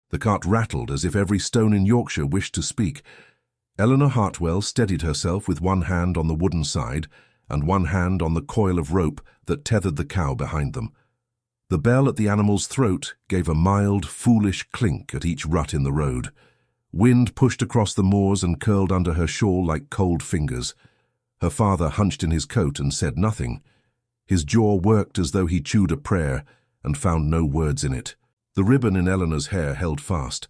The cart rattled as if every stone in Yorkshire wished to speak. Eleanor Hartwell steadied herself with one hand on the wooden side and one hand on the coil of rope that tethered the cow behind them. The bell at the animal's throat gave a mild, foolish clink at each rut in the road. Wind pushed across the moors and curled under her shawl like cold fingers. Her father hunched in his coat and said nothing. His jaw worked as though he chewed a prayer and found no words in it. The ribbon in Eleanor's hair held fast.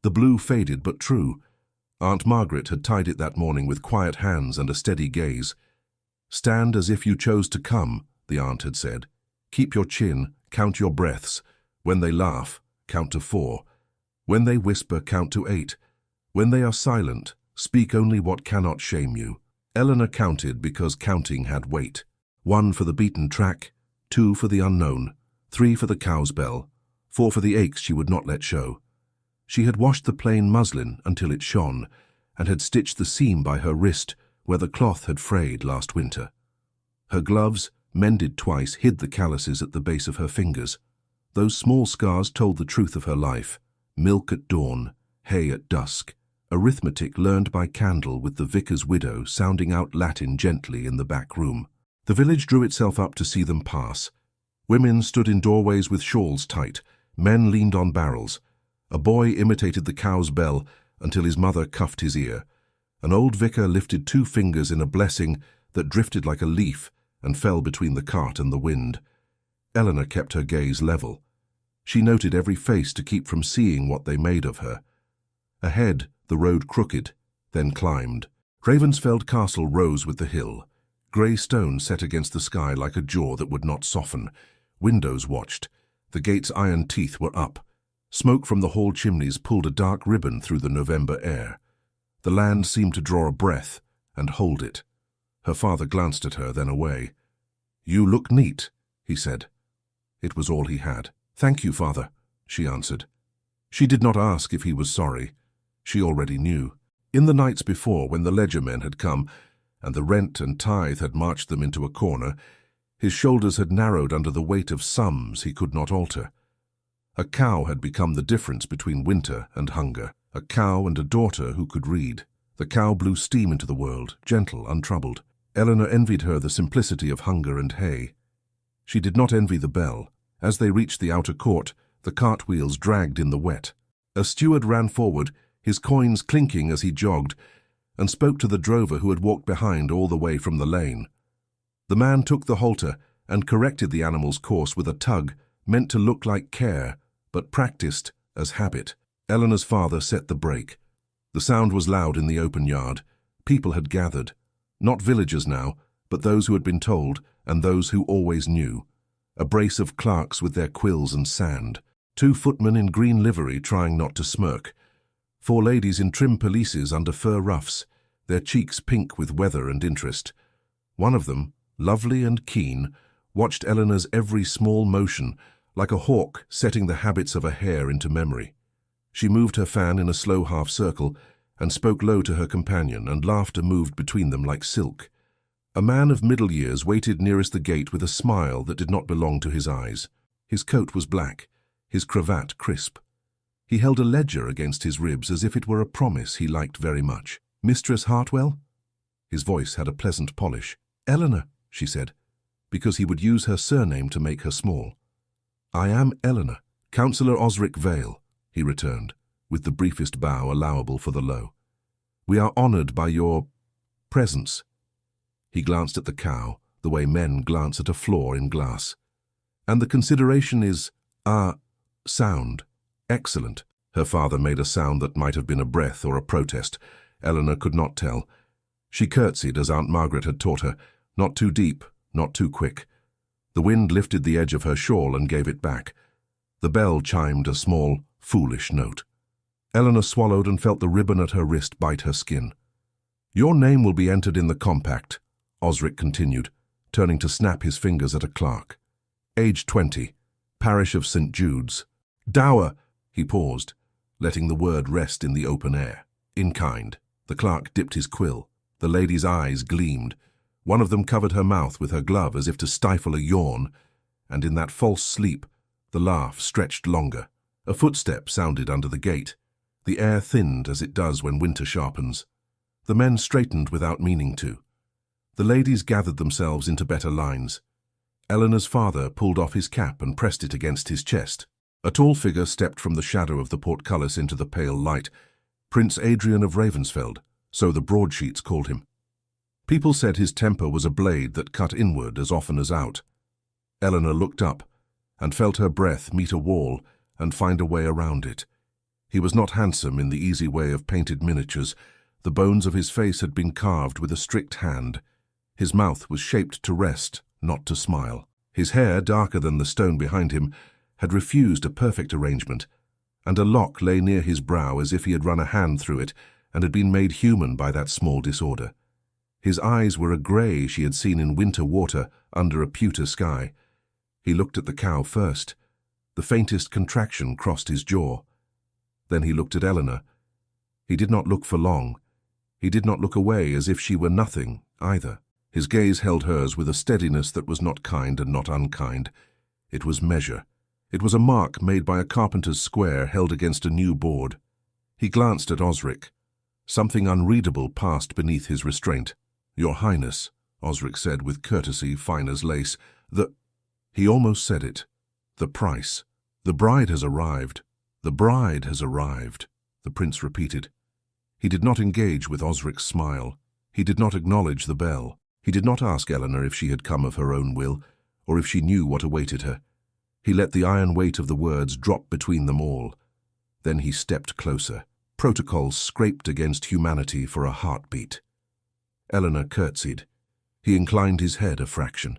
The blue faded but true. Aunt Margaret had tied it that morning with quiet hands and a steady gaze. "Stand as if you chose to come," the aunt had said. "Keep your chin, count your breaths. When they laugh, count to 4. When they whisper, count to 8. When they are silent, speak only what cannot shame you." Eleanor counted because counting had weight. 1 for the beaten track, 2 for the unknown, 3 for the cow's bell, 4 for the aches she would not let show. She had washed the plain muslin until it shone, and had stitched the seam by her wrist where the cloth had frayed last winter. Her gloves, mended twice, hid the calluses at the base of her fingers. Those small scars told the truth of her life. Milk at dawn, hay at dusk, arithmetic learned by candle with the vicar's widow sounding out Latin gently in the back room. The village drew itself up to see them pass. Women stood in doorways with shawls tight. Men leaned on barrels. A boy imitated the cow's bell until his mother cuffed his ear. An old vicar lifted 2 fingers in a blessing that drifted like a leaf and fell between the cart and the wind. Eleanor kept her gaze level. She noted every face to keep from seeing what they made of her. Ahead, the road crooked, then climbed. Ravensfeld Castle rose with the hill. Grey stone set against the sky like a jaw that would not soften. Windows watched. The gate's iron teeth were up. Smoke from the hall chimneys pulled a dark ribbon through the November air. The land seemed to draw a breath and hold it. Her father glanced at her, then away. "You look neat," he said. It was all he had. "Thank you, father," she answered. She did not ask if he was sorry. She already knew. In the nights before, when the ledger men had come, and the rent and tithe had marched them into a corner, his shoulders had narrowed under the weight of sums he could not alter. A cow had become the difference between winter and hunger. A cow and a daughter who could read. The cow blew steam into the world, gentle, untroubled. Eleanor envied her the simplicity of hunger and hay. She did not envy the bell. As they reached the outer court, the cart wheels dragged in the wet. A steward ran forward, his coins clinking as he jogged, and spoke to the drover who had walked behind all the way from the lane. The man took the halter and corrected the animal's course with a tug meant to look like care, but practiced as habit. Eleanor's father set the brake. The sound was loud in the open yard. People had gathered. Not villagers now, but those who had been told, and those who always knew. A brace of clerks with their quills and sand. 2 footmen in green livery trying not to smirk. 4 ladies in trim pelisses under fur ruffs, their cheeks pink with weather and interest. One of them, lovely and keen, watched Eleanor's every small motion, like a hawk setting the habits of a hare into memory. She moved her fan in a slow half-circle and spoke low to her companion, and laughter moved between them like silk. A man of middle years waited nearest the gate with a smile that did not belong to his eyes. His coat was black, his cravat crisp. He held a ledger against his ribs as if it were a promise he liked very much. "Mistress Hartwell?" His voice had a pleasant polish. "Eleanor," she said, because he would use her surname to make her small. "I am Eleanor, Councillor Osric Vale," he returned, with the briefest bow allowable for the low. "We are honoured by your presence." He glanced at the cow, the way men glance at a flaw in glass. "And the consideration is, sound. Excellent." Her father made a sound that might have been a breath or a protest. Eleanor could not tell. She curtsied as Aunt Margaret had taught her, not too deep, not too quick. The wind lifted the edge of her shawl and gave it back. The bell chimed a small, foolish note. Eleanor swallowed and felt the ribbon at her wrist bite her skin. "Your name will be entered in the compact," Osric continued, turning to snap his fingers at a clerk. "Age 20, parish of St. Jude's. Dower," he paused, letting the word rest in the open air. "In kind." The clerk dipped his quill. The lady's eyes gleamed. One of them covered her mouth with her glove as if to stifle a yawn, and in that false sleep, the laugh stretched longer. A footstep sounded under the gate. The air thinned as it does when winter sharpens. The men straightened without meaning to. The ladies gathered themselves into better lines. Eleanor's father pulled off his cap and pressed it against his chest. A tall figure stepped from the shadow of the portcullis into the pale light. Prince Adrian of Ravensfeld, so the broadsheets called him. People said his temper was a blade that cut inward as often as out. Eleanor looked up and felt her breath meet a wall and find a way around it. He was not handsome in the easy way of painted miniatures. The bones of his face had been carved with a strict hand. His mouth was shaped to rest, not to smile. His hair, darker than the stone behind him, had refused a perfect arrangement, and a lock lay near his brow as if he had run a hand through it and had been made human by that small disorder. His eyes were a grey she had seen in winter water under a pewter sky. He looked at the cow first. The faintest contraction crossed his jaw. Then he looked at Eleanor. He did not look for long. He did not look away as if she were nothing, either. His gaze held hers with a steadiness that was not kind and not unkind. It was measure. It was a mark made by a carpenter's square held against a new board. He glanced at Osric. Something unreadable passed beneath his restraint. "Your Highness," Osric said with courtesy fine as lace. He almost said it. "The price. The bride has arrived. The bride has arrived," the prince repeated. He did not engage with Osric's smile. He did not acknowledge the bell. He did not ask Eleanor if she had come of her own will, or if she knew what awaited her. He let the iron weight of the words drop between them all. Then he stepped closer. Protocol scraped against humanity for a heartbeat. Eleanor curtsied. He inclined his head a fraction.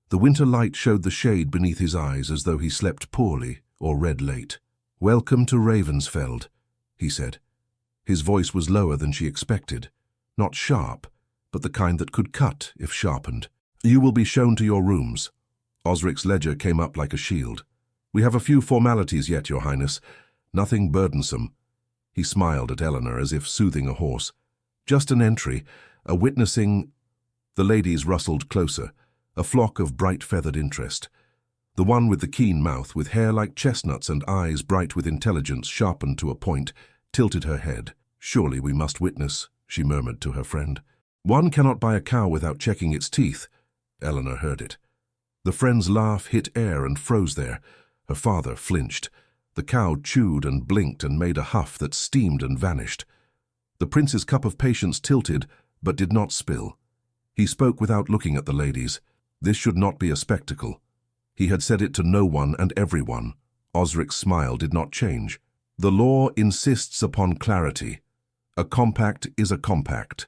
The winter light showed the shade beneath his eyes as though he slept poorly or read late. "Welcome to Ravensfeld," he said. His voice was lower than she expected. Not sharp, but the kind that could cut if sharpened. "You will be shown to your rooms." Osric's ledger came up like a shield. "We have a few formalities yet, Your Highness. Nothing burdensome." He smiled at Eleanor as if soothing a horse. "Just an entry, a witnessing—" The ladies rustled closer, a flock of bright-feathered interest. The one with the keen mouth, with hair like chestnuts and eyes bright with intelligence sharpened to a point, tilted her head. "Surely we must witness," she murmured to her friend. "One cannot buy a cow without checking its teeth." Eleanor heard it. The friend's laugh hit air and froze there. Her father flinched. The cow chewed and blinked and made a huff that steamed and vanished. The prince's cup of patience tilted, but did not spill. He spoke without looking at the ladies. This should not be a spectacle. He had said it to no one and everyone. Osric's smile did not change. "The law insists upon clarity. A compact is a compact.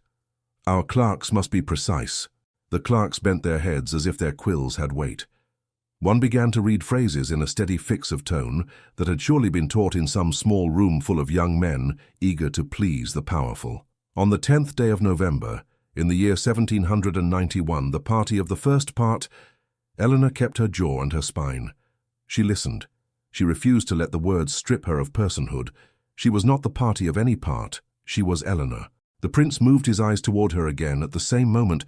Our clerks must be precise." The clerks bent their heads as if their quills had weight. One began to read phrases in a steady fix of tone that had surely been taught in some small room full of young men eager to please the powerful. On the 10th day of November, in the year 1791, the party of the first part. Eleanor kept her jaw and her spine. She listened. She refused to let the words strip her of personhood. She was not the party of any part. She was Eleanor. The prince moved his eyes toward her again. At the same moment,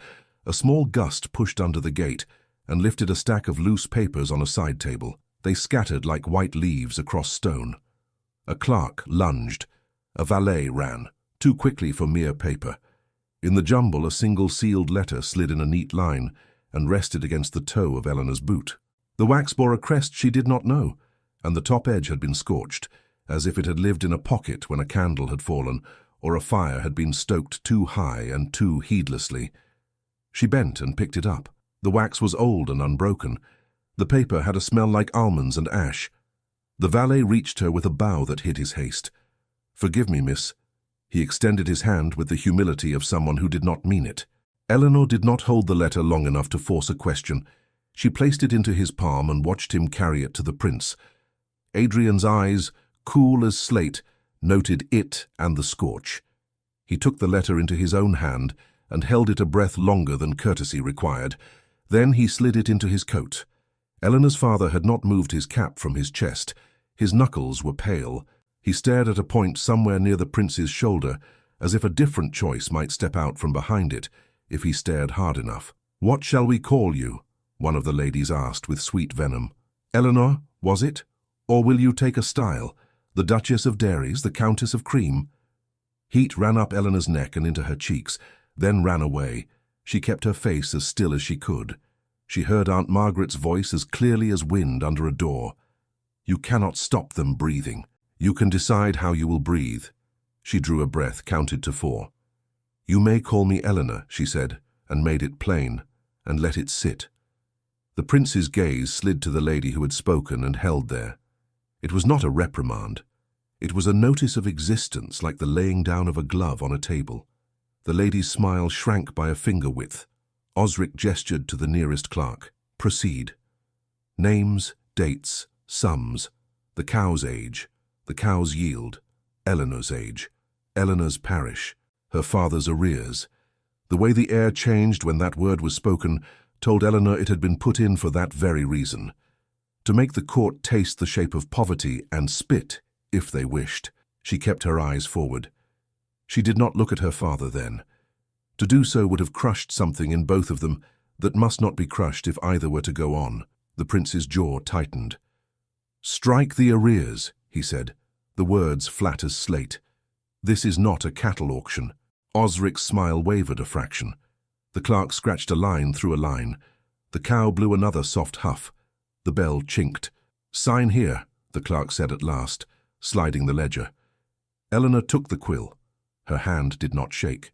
a small gust pushed under the gate and lifted a stack of loose papers on a side table. They scattered like white leaves across stone. A clerk lunged. A valet ran, too quickly for mere paper. In the jumble, a single sealed letter slid in a neat line and rested against the toe of Eleanor's boot. The wax bore a crest she did not know, and the top edge had been scorched, as if it had lived in a pocket when a candle had fallen, or a fire had been stoked too high and too heedlessly. She bent and picked it up. The wax was old and unbroken. The paper had a smell like almonds and ash. The valet reached her with a bow that hid his haste. "Forgive me, miss." He extended his hand with the humility of someone who did not mean it. Eleanor did not hold the letter long enough to force a question. She placed it into his palm and watched him carry it to the prince. Adrian's eyes, cool as slate, noted it and the scorch. He took the letter into his own hand and held it a breath longer than courtesy required. Then he slid it into his coat. Eleanor's father had not moved his cap from his chest. His knuckles were pale. He stared at a point somewhere near the prince's shoulder, as if a different choice might step out from behind it if he stared hard enough. "What shall we call you?" one of the ladies asked with sweet venom. "Eleanor, was it? Or will you take a style, the Duchess of Dairies, the Countess of Cream? Heat ran up Eleanor's neck and into her cheeks, then ran away. She kept her face as still as she could. She heard Aunt Margaret's voice as clearly as wind under a door. You cannot stop them breathing. You can decide how you will breathe. She drew a breath, counted to 4. You may call me Eleanor, she said, and made it plain, and let it sit. The prince's gaze slid to the lady who had spoken and held there. It was not a reprimand. It was a notice of existence, like the laying down of a glove on a table. The lady's smile shrank by a finger width. Osric gestured to the nearest clerk. Proceed. Names, dates, sums, the cow's age, the cow's yield, Eleanor's age, Eleanor's parish, her father's arrears. The way the air changed when that word was spoken told Eleanor it had been put in for that very reason. To make the court taste the shape of poverty and spit, if they wished. She kept her eyes forward. She did not look at her father then. To do so would have crushed something in both of them that must not be crushed if either were to go on. The prince's jaw tightened. Strike the arrears, he said, the words flat as slate. This is not a cattle auction. Osric's smile wavered a fraction. The clerk scratched a line through a line. The cow blew another soft huff. The bell chinked. Sign here, the clerk said at last, sliding the ledger. Eleanor took the quill. Her hand did not shake.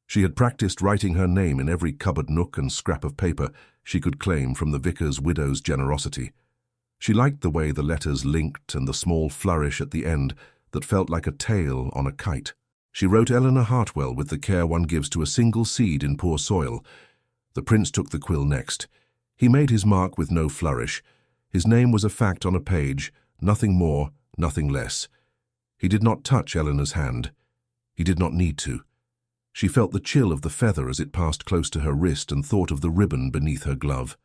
She had practiced writing her name in every cupboard nook and scrap of paper she could claim from the vicar's widow's generosity. She liked the way the letters linked and the small flourish at the end that felt like a tail on a kite. She wrote Eleanor Hartwell with the care one gives to a single seed in poor soil. The prince took the quill next. He made his mark with no flourish. His name was a fact on a page, nothing more, nothing less. He did not touch Eleanor's hand. He did not need to. She felt the chill of the feather as it passed close to her wrist and thought of the ribbon beneath her glove.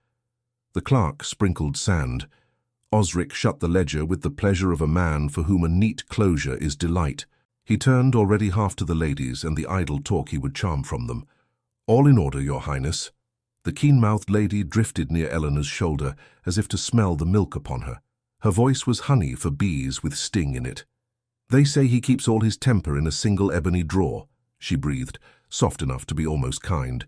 The clerk sprinkled sand. Osric shut the ledger with the pleasure of a man for whom a neat closure is delight. He turned already half to the ladies and the idle talk he would charm from them. All in order, your highness. The keen-mouthed lady drifted near Eleanor's shoulder as if to smell the milk upon her. Her voice was honey for bees with sting in it. They say he keeps all his temper in a single ebony drawer, she breathed, soft enough to be almost kind.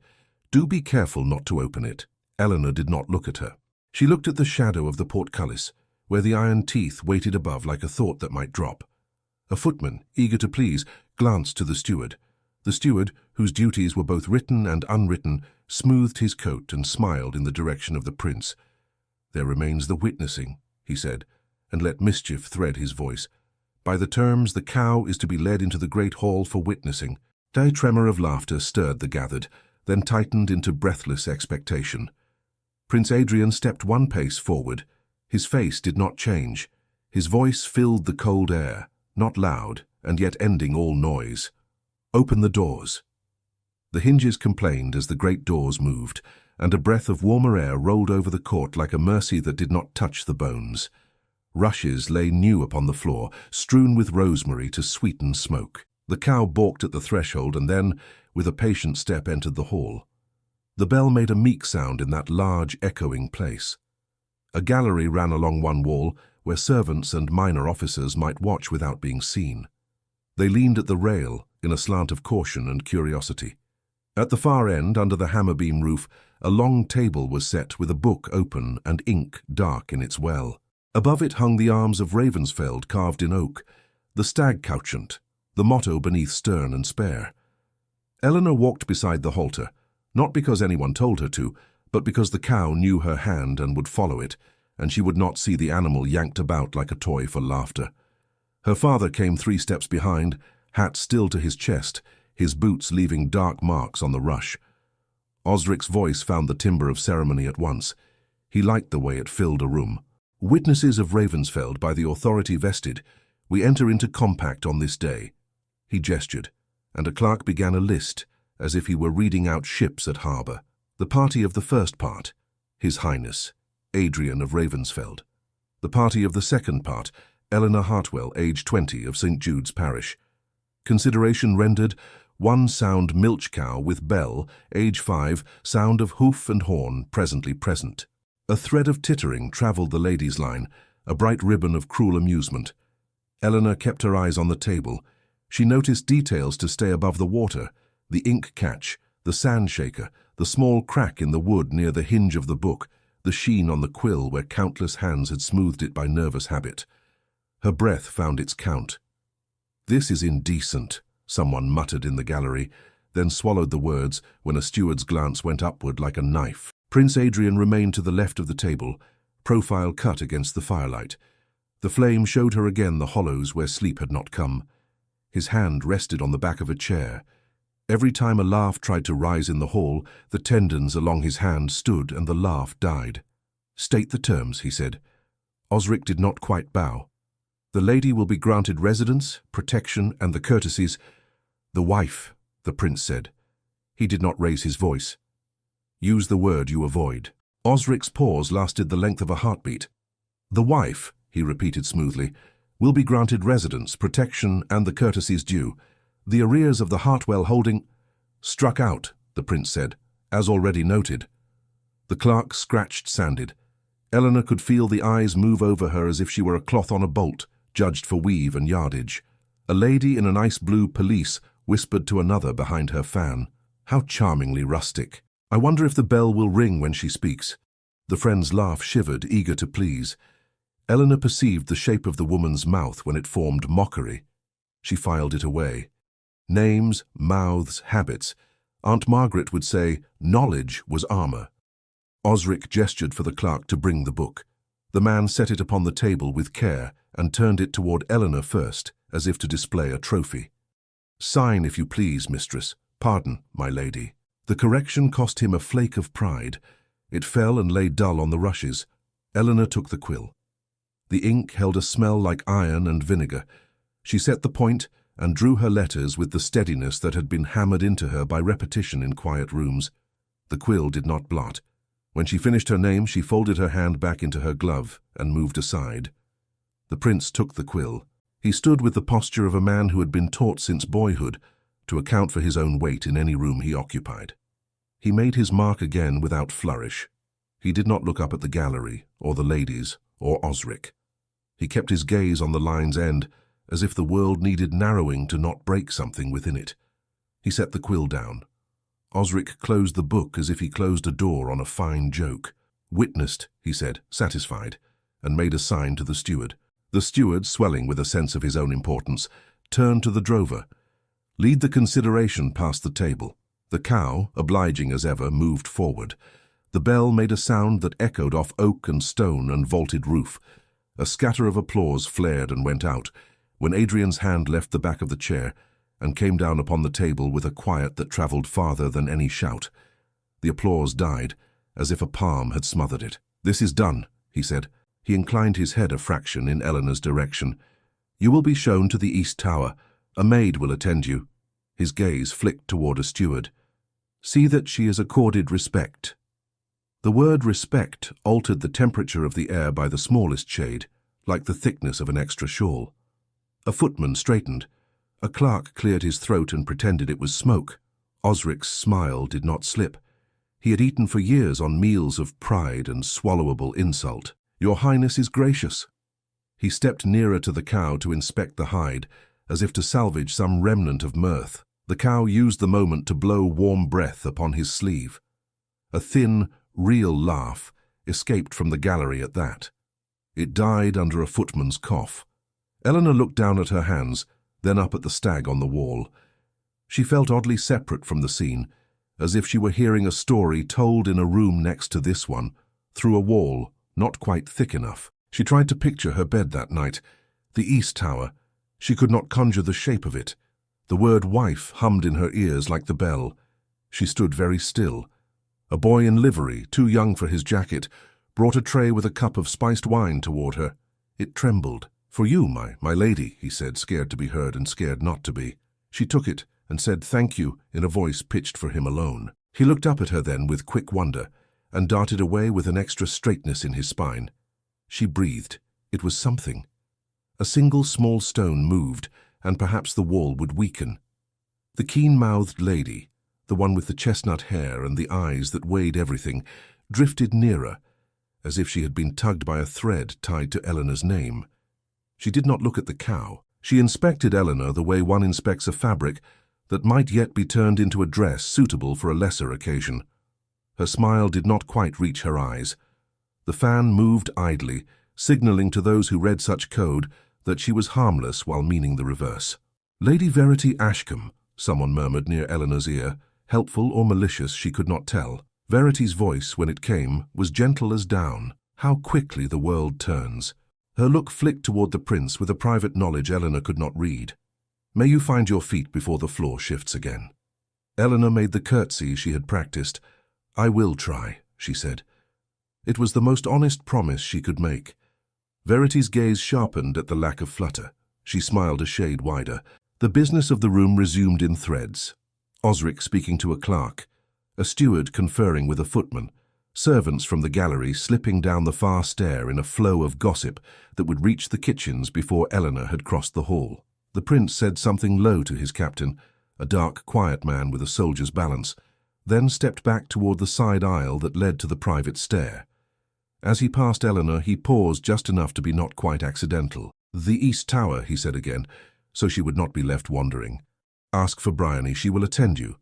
Do be careful not to open it. Eleanor did not look at her. She looked at the shadow of the portcullis, where the iron teeth waited above like a thought that might drop. A footman, eager to please, glanced to the steward. The steward, whose duties were both written and unwritten, smoothed his coat and smiled in the direction of the prince. There remains the witnessing, he said, and let mischief thread his voice. By the terms, the cow is to be led into the great hall for witnessing. A tremor of laughter stirred the gathered, then tightened into breathless expectation. Prince Adrian stepped one pace forward. His face did not change. His voice filled the cold air, not loud, and yet ending all noise. Open the doors. The hinges complained as the great doors moved, and a breath of warmer air rolled over the court like a mercy that did not touch the bones. Rushes lay new upon the floor, strewn with rosemary to sweeten smoke. The cow balked at the threshold and then, with a patient step, entered the hall. The bell made a meek sound in that large, echoing place. A gallery ran along one wall where servants and minor officers might watch without being seen. They leaned at the rail in a slant of caution and curiosity. At the far end, under the hammer-beam roof, a long table was set with a book open and ink dark in its well. Above it hung the arms of Ravensfeld carved in oak, the stag couchant, the motto beneath stern and spare. Eleanor walked beside the halter, not because anyone told her to, but because the cow knew her hand and would follow it, and she would not see the animal yanked about like a toy for laughter. Her father came 3 steps behind, hat still to his chest, his boots leaving dark marks on the rush. Osric's voice found the timbre of ceremony at once. He liked the way it filled a room. Witnesses of Ravensfeld by the authority vested, we enter into compact on this day. He gestured, and a clerk began a list, as if he were reading out ships at harbour. The party of the first part, His Highness, Adrian of Ravensfeld. The party of the second part, Eleanor Hartwell, age 20, of St. Jude's Parish. Consideration rendered, 1 sound milch cow with bell, age 5, sound of hoof and horn, presently present. A thread of tittering travelled the ladies' line, a bright ribbon of cruel amusement. Eleanor kept her eyes on the table. She noticed details to stay above the water, the ink catch, the sand shaker, the small crack in the wood near the hinge of the book, the sheen on the quill where countless hands had smoothed it by nervous habit. Her breath found its count. "This is indecent," someone muttered in the gallery, then swallowed the words when a steward's glance went upward like a knife. Prince Adrian remained to the left of the table, profile cut against the firelight. The flame showed her again the hollows where sleep had not come. His hand rested on the back of a chair. Every time a laugh tried to rise in the hall, the tendons along his hand stood and the laugh died. "State the terms," he said. Osric did not quite bow. "The lady will be granted residence, protection, and the courtesies." "The wife," the prince said. He did not raise his voice. "Use the word you avoid." Osric's pause lasted the length of a heartbeat. "The wife," he repeated smoothly, "will be granted residence, protection, and the courtesies due. The arrears of the Hartwell holding—" "Struck out," the prince said, "as already noted." The clerk scratched sanded. Eleanor could feel the eyes move over her as if she were a cloth on a bolt, judged for weave and yardage. A lady in an ice-blue pelisse whispered to another behind her fan. "How charmingly rustic. I wonder if the bell will ring when she speaks." The friend's laugh shivered, eager to please. Eleanor perceived the shape of the woman's mouth when it formed mockery. She filed it away. Names, mouths, habits. Aunt Margaret would say knowledge was armor. Osric gestured for the clerk to bring the book. The man set it upon the table with care and turned it toward Eleanor first, as if to display a trophy. "Sign, if you please, mistress. Pardon, my lady." The correction cost him a flake of pride. It fell and lay dull on the rushes. Eleanor took the quill. The ink held a smell like iron and vinegar. She set the point and drew her letters with the steadiness that had been hammered into her by repetition in quiet rooms. The quill did not blot. When she finished her name, she folded her hand back into her glove and moved aside. The prince took the quill. He stood with the posture of a man who had been taught since boyhood to account for his own weight in any room he occupied. He made his mark again without flourish. He did not look up at the gallery, or the ladies, or Osric. He kept his gaze on the line's end, as if the world needed narrowing to not break something within it. He set the quill down. Osric closed the book as if he closed a door on a fine joke. "Witnessed," he said, satisfied, and made a sign to the steward. The steward, swelling with a sense of his own importance, turned to the drover. "Lead the consideration past the table." The cow, obliging as ever, moved forward. The bell made a sound that echoed off oak and stone and vaulted roof. A scatter of applause flared and went out, when Adrian's hand left the back of the chair and came down upon the table with a quiet that travelled farther than any shout. The applause died, as if a palm had smothered it. "This is done," he said. He inclined his head a fraction in Eleanor's direction. "You will be shown to the East Tower. A maid will attend you." His gaze flicked toward a steward. "See that she is accorded respect." The word respect altered the temperature of the air by the smallest shade, like the thickness of an extra shawl. A footman straightened. A clerk cleared his throat and pretended it was smoke. Osric's smile did not slip. He had eaten for years on meals of pride and swallowable insult. "Your Highness is gracious." He stepped nearer to the cow to inspect the hide, as if to salvage some remnant of mirth. The cow used the moment to blow warm breath upon his sleeve. A thin, real laugh escaped from the gallery at that. It died under a footman's cough. Eleanor looked down at her hands, then up at the stag on the wall. She felt oddly separate from the scene, as if she were hearing a story told in a room next to this one, through a wall not quite thick enough. She tried to picture her bed that night. The East Tower. She could not conjure the shape of it. The word wife hummed in her ears like the bell. She stood very still. A boy in livery, too young for his jacket, brought a tray with a cup of spiced wine toward her. It trembled. "For you, my lady," he said, scared to be heard and scared not to be. She took it and said thank you in a voice pitched for him alone. He looked up at her then with quick wonder and darted away with an extra straightness in his spine. She breathed. It was something. A single small stone moved, and perhaps the wall would weaken. The keen-mouthed lady, the one with the chestnut hair and the eyes that weighed everything, drifted nearer, as if she had been tugged by a thread tied to Eleanor's name. She did not look at the cow. She inspected Eleanor the way one inspects a fabric that might yet be turned into a dress suitable for a lesser occasion. Her smile did not quite reach her eyes. The fan moved idly, signaling to those who read such code that she was harmless while meaning the reverse. "Lady Verity Ashcombe," someone murmured near Eleanor's ear, helpful or malicious she could not tell. Verity's voice, when it came, was gentle as down. How quickly the world turns. Her look flicked toward the prince with a private knowledge Eleanor could not read. "May you find your feet before the floor shifts again." Eleanor made the curtsy she had practiced. "I will try," she said. It was the most honest promise she could make. Verity's gaze sharpened at the lack of flutter. She smiled a shade wider. The business of the room resumed in threads. Osric speaking to a clerk, a steward conferring with a footman, servants from the gallery slipping down the far stair in a flow of gossip that would reach the kitchens before Eleanor had crossed the hall. The prince said something low to his captain, a dark, quiet man with a soldier's balance, then stepped back toward the side aisle that led to the private stair. As he passed Eleanor, he paused just enough to be not quite accidental. "The East Tower," he said again, so she would not be left wandering. "Ask for Bryony, she will attend you."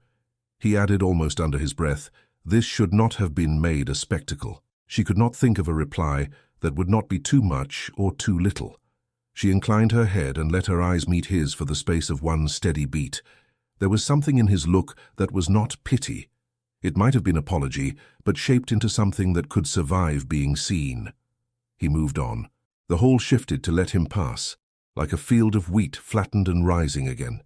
He added almost under his breath, this should not have been made a spectacle. She could not think of a reply that would not be too much or too little. She inclined her head and let her eyes meet his for the space of one steady beat. There was something in his look that was not pity. It might have been apology, but shaped into something that could survive being seen. He moved on. The hall shifted to let him pass, like a field of wheat flattened and rising again.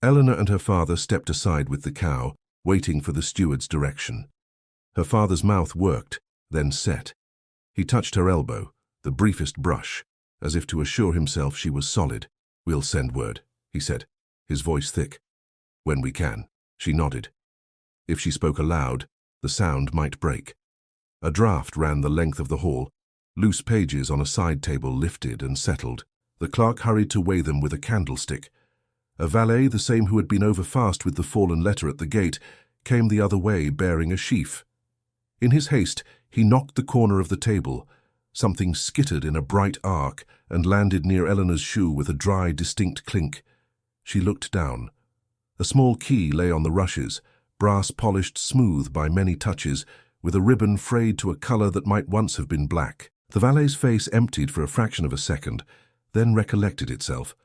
Eleanor and her father stepped aside with the cow, waiting for the steward's direction. Her father's mouth worked, then set. He touched her elbow, the briefest brush, as if to assure himself she was solid. "We'll send word," he said, his voice thick. "When we can." She nodded. If she spoke aloud, the sound might break. A draft ran the length of the hall. Loose pages on a side table lifted and settled. The clerk hurried to weigh them with a candlestick. A valet, the same who had been overfast with the fallen letter at the gate, came the other way bearing a sheaf. In his haste, he knocked the corner of the table. Something skittered in a bright arc and landed near Eleanor's shoe with a dry, distinct clink. She looked down. A small key lay on the rushes, brass polished smooth by many touches, with a ribbon frayed to a color that might once have been black. The valet's face emptied for a fraction of a second, then recollected itself.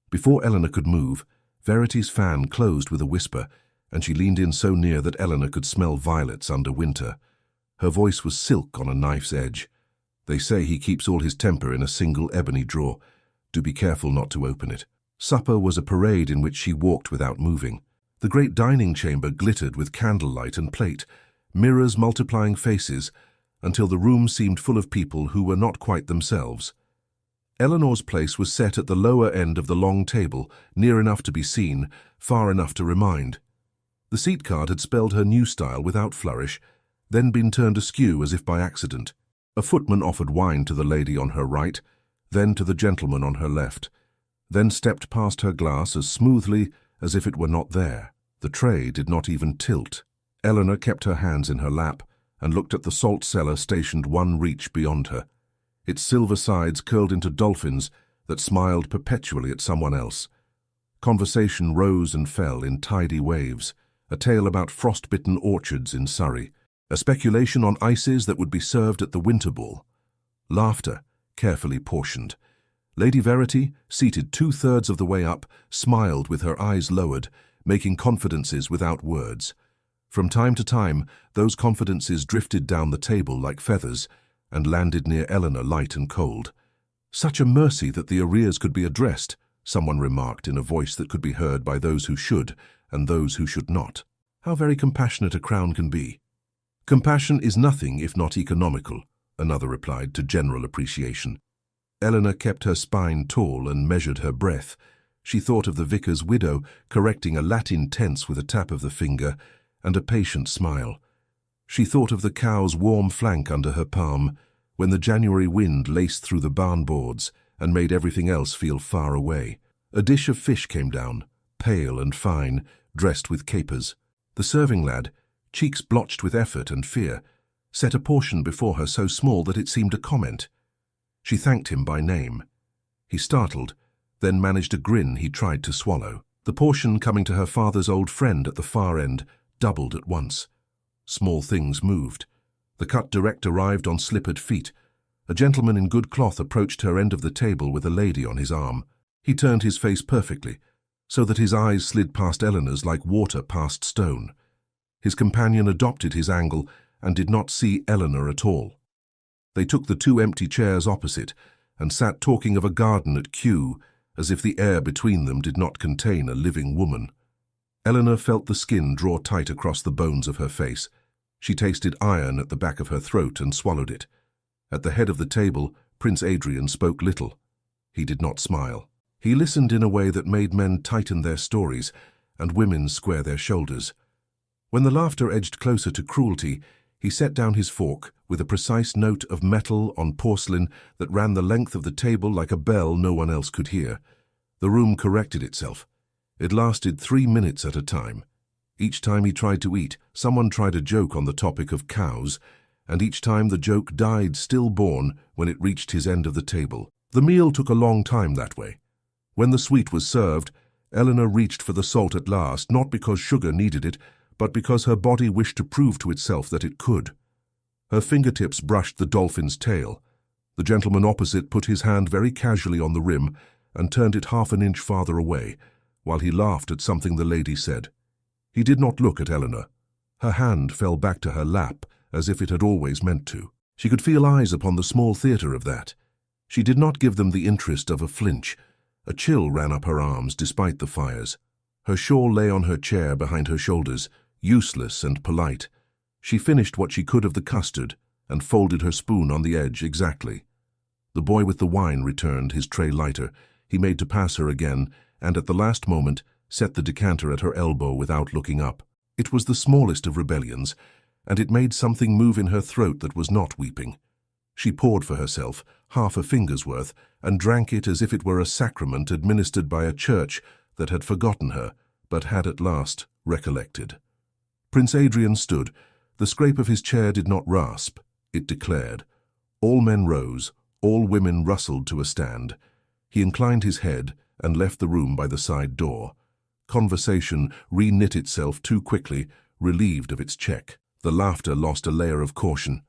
Before Eleanor could move, Verity's fan closed with a whisper, and she leaned in so near that Eleanor could smell violets under winter. Her voice was silk on a knife's edge. "They say he keeps all his temper in a single ebony drawer. Do be careful not to open it." Supper was a parade in which she walked without moving. The great dining chamber glittered with candlelight and plate, mirrors multiplying faces, until the room seemed full of people who were not quite themselves. Eleanor's place was set at the lower end of the long table, near enough to be seen, far enough to remind. The seat card had spelled her new style without flourish, then been turned askew as if by accident. A footman offered wine to the lady on her right, then to the gentleman on her left, then stepped past her glass as smoothly as if it were not there. The tray did not even tilt. Eleanor kept her hands in her lap and looked at the salt cellar stationed one reach beyond her. Its silver sides curled into dolphins that smiled perpetually at someone else. Conversation rose and fell in tidy waves, a tale about frost-bitten orchards in Surrey, a speculation on ices that would be served at the winter ball. Laughter, carefully portioned. Lady Verity, seated 2/3 of the way up, smiled with her eyes lowered, making confidences without words. From time to time, those confidences drifted down the table like feathers and landed near Eleanor light and cold. "Such a mercy that the arrears could be addressed," someone remarked in a voice that could be heard by those who should and those who should not. "How very compassionate a crown can be." "Compassion is nothing if not economical," another replied to general appreciation. Eleanor kept her spine tall and measured her breath. She thought of the vicar's widow correcting a Latin tense with a tap of the finger and a patient smile. She thought of the cow's warm flank under her palm when the January wind laced through the barn boards and made everything else feel far away. A dish of fish came down, pale and fine, dressed with capers. The serving lad, cheeks blotched with effort and fear, set a portion before her so small that it seemed a comment. She thanked him by name. He startled, then managed a grin he tried to swallow. The portion coming to her father's old friend at the far end doubled at once. Small things moved. The cut direct arrived on slippered feet. A gentleman in good cloth approached her end of the table with a lady on his arm. He turned his face perfectly, so that his eyes slid past Eleanor's like water past stone. His companion adopted his angle and did not see Eleanor at all. They took the two empty chairs opposite and sat talking of a garden at Kew, as if the air between them did not contain a living woman. Eleanor felt the skin draw tight across the bones of her face. She tasted iron at the back of her throat and swallowed it. At the head of the table, Prince Adrian spoke little. He did not smile. He listened in a way that made men tighten their stories and women square their shoulders. When the laughter edged closer to cruelty, he set down his fork with a precise note of metal on porcelain that ran the length of the table like a bell no one else could hear. The room corrected itself. It lasted 3 minutes at a time. Each time he tried to eat, someone tried a joke on the topic of cows, and each time the joke died stillborn when it reached his end of the table. The meal took a long time that way. When the sweet was served, Eleanor reached for the salt at last, not because sugar needed it, but because her body wished to prove to itself that it could. Her fingertips brushed the dolphin's tail. The gentleman opposite put his hand very casually on the rim and turned it half an inch farther away, while he laughed at something the lady said. He did not look at Eleanor. Her hand fell back to her lap, as if it had always meant to. She could feel eyes upon the small theatre of that. She did not give them the interest of a flinch. A chill ran up her arms despite the fires. Her shawl lay on her chair behind her shoulders, useless and polite. She finished what she could of the custard and folded her spoon on the edge exactly. The boy with the wine returned, his tray lighter. He made to pass her again, and at the last moment set the decanter at her elbow without looking up. It was the smallest of rebellions, and it made something move in her throat that was not weeping. She poured for herself, half a finger's worth, and drank it as if it were a sacrament administered by a church that had forgotten her, but had at last recollected. Prince Adrian stood. The scrape of his chair did not rasp. It declared. All men rose, all women rustled to a stand. He inclined his head and left the room by the side door. Conversation re-knit itself too quickly, relieved of its check. The laughter lost a layer of caution.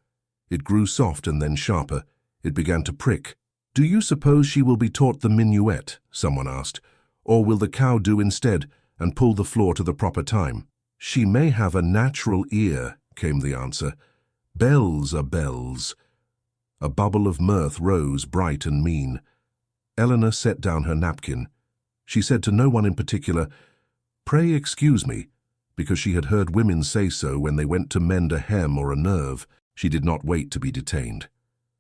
It grew soft and then sharper. It began to prick. "Do you suppose she will be taught the minuet?" someone asked. "Or will the cow do instead and pull the floor to the proper time?" "She may have a natural ear," came the answer. "Bells are bells." A bubble of mirth rose, bright and mean. Eleanor set down her napkin. She said to no one in particular, "Pray excuse me," because she had heard women say so when they went to mend a hem or a nerve. She did not wait to be detained.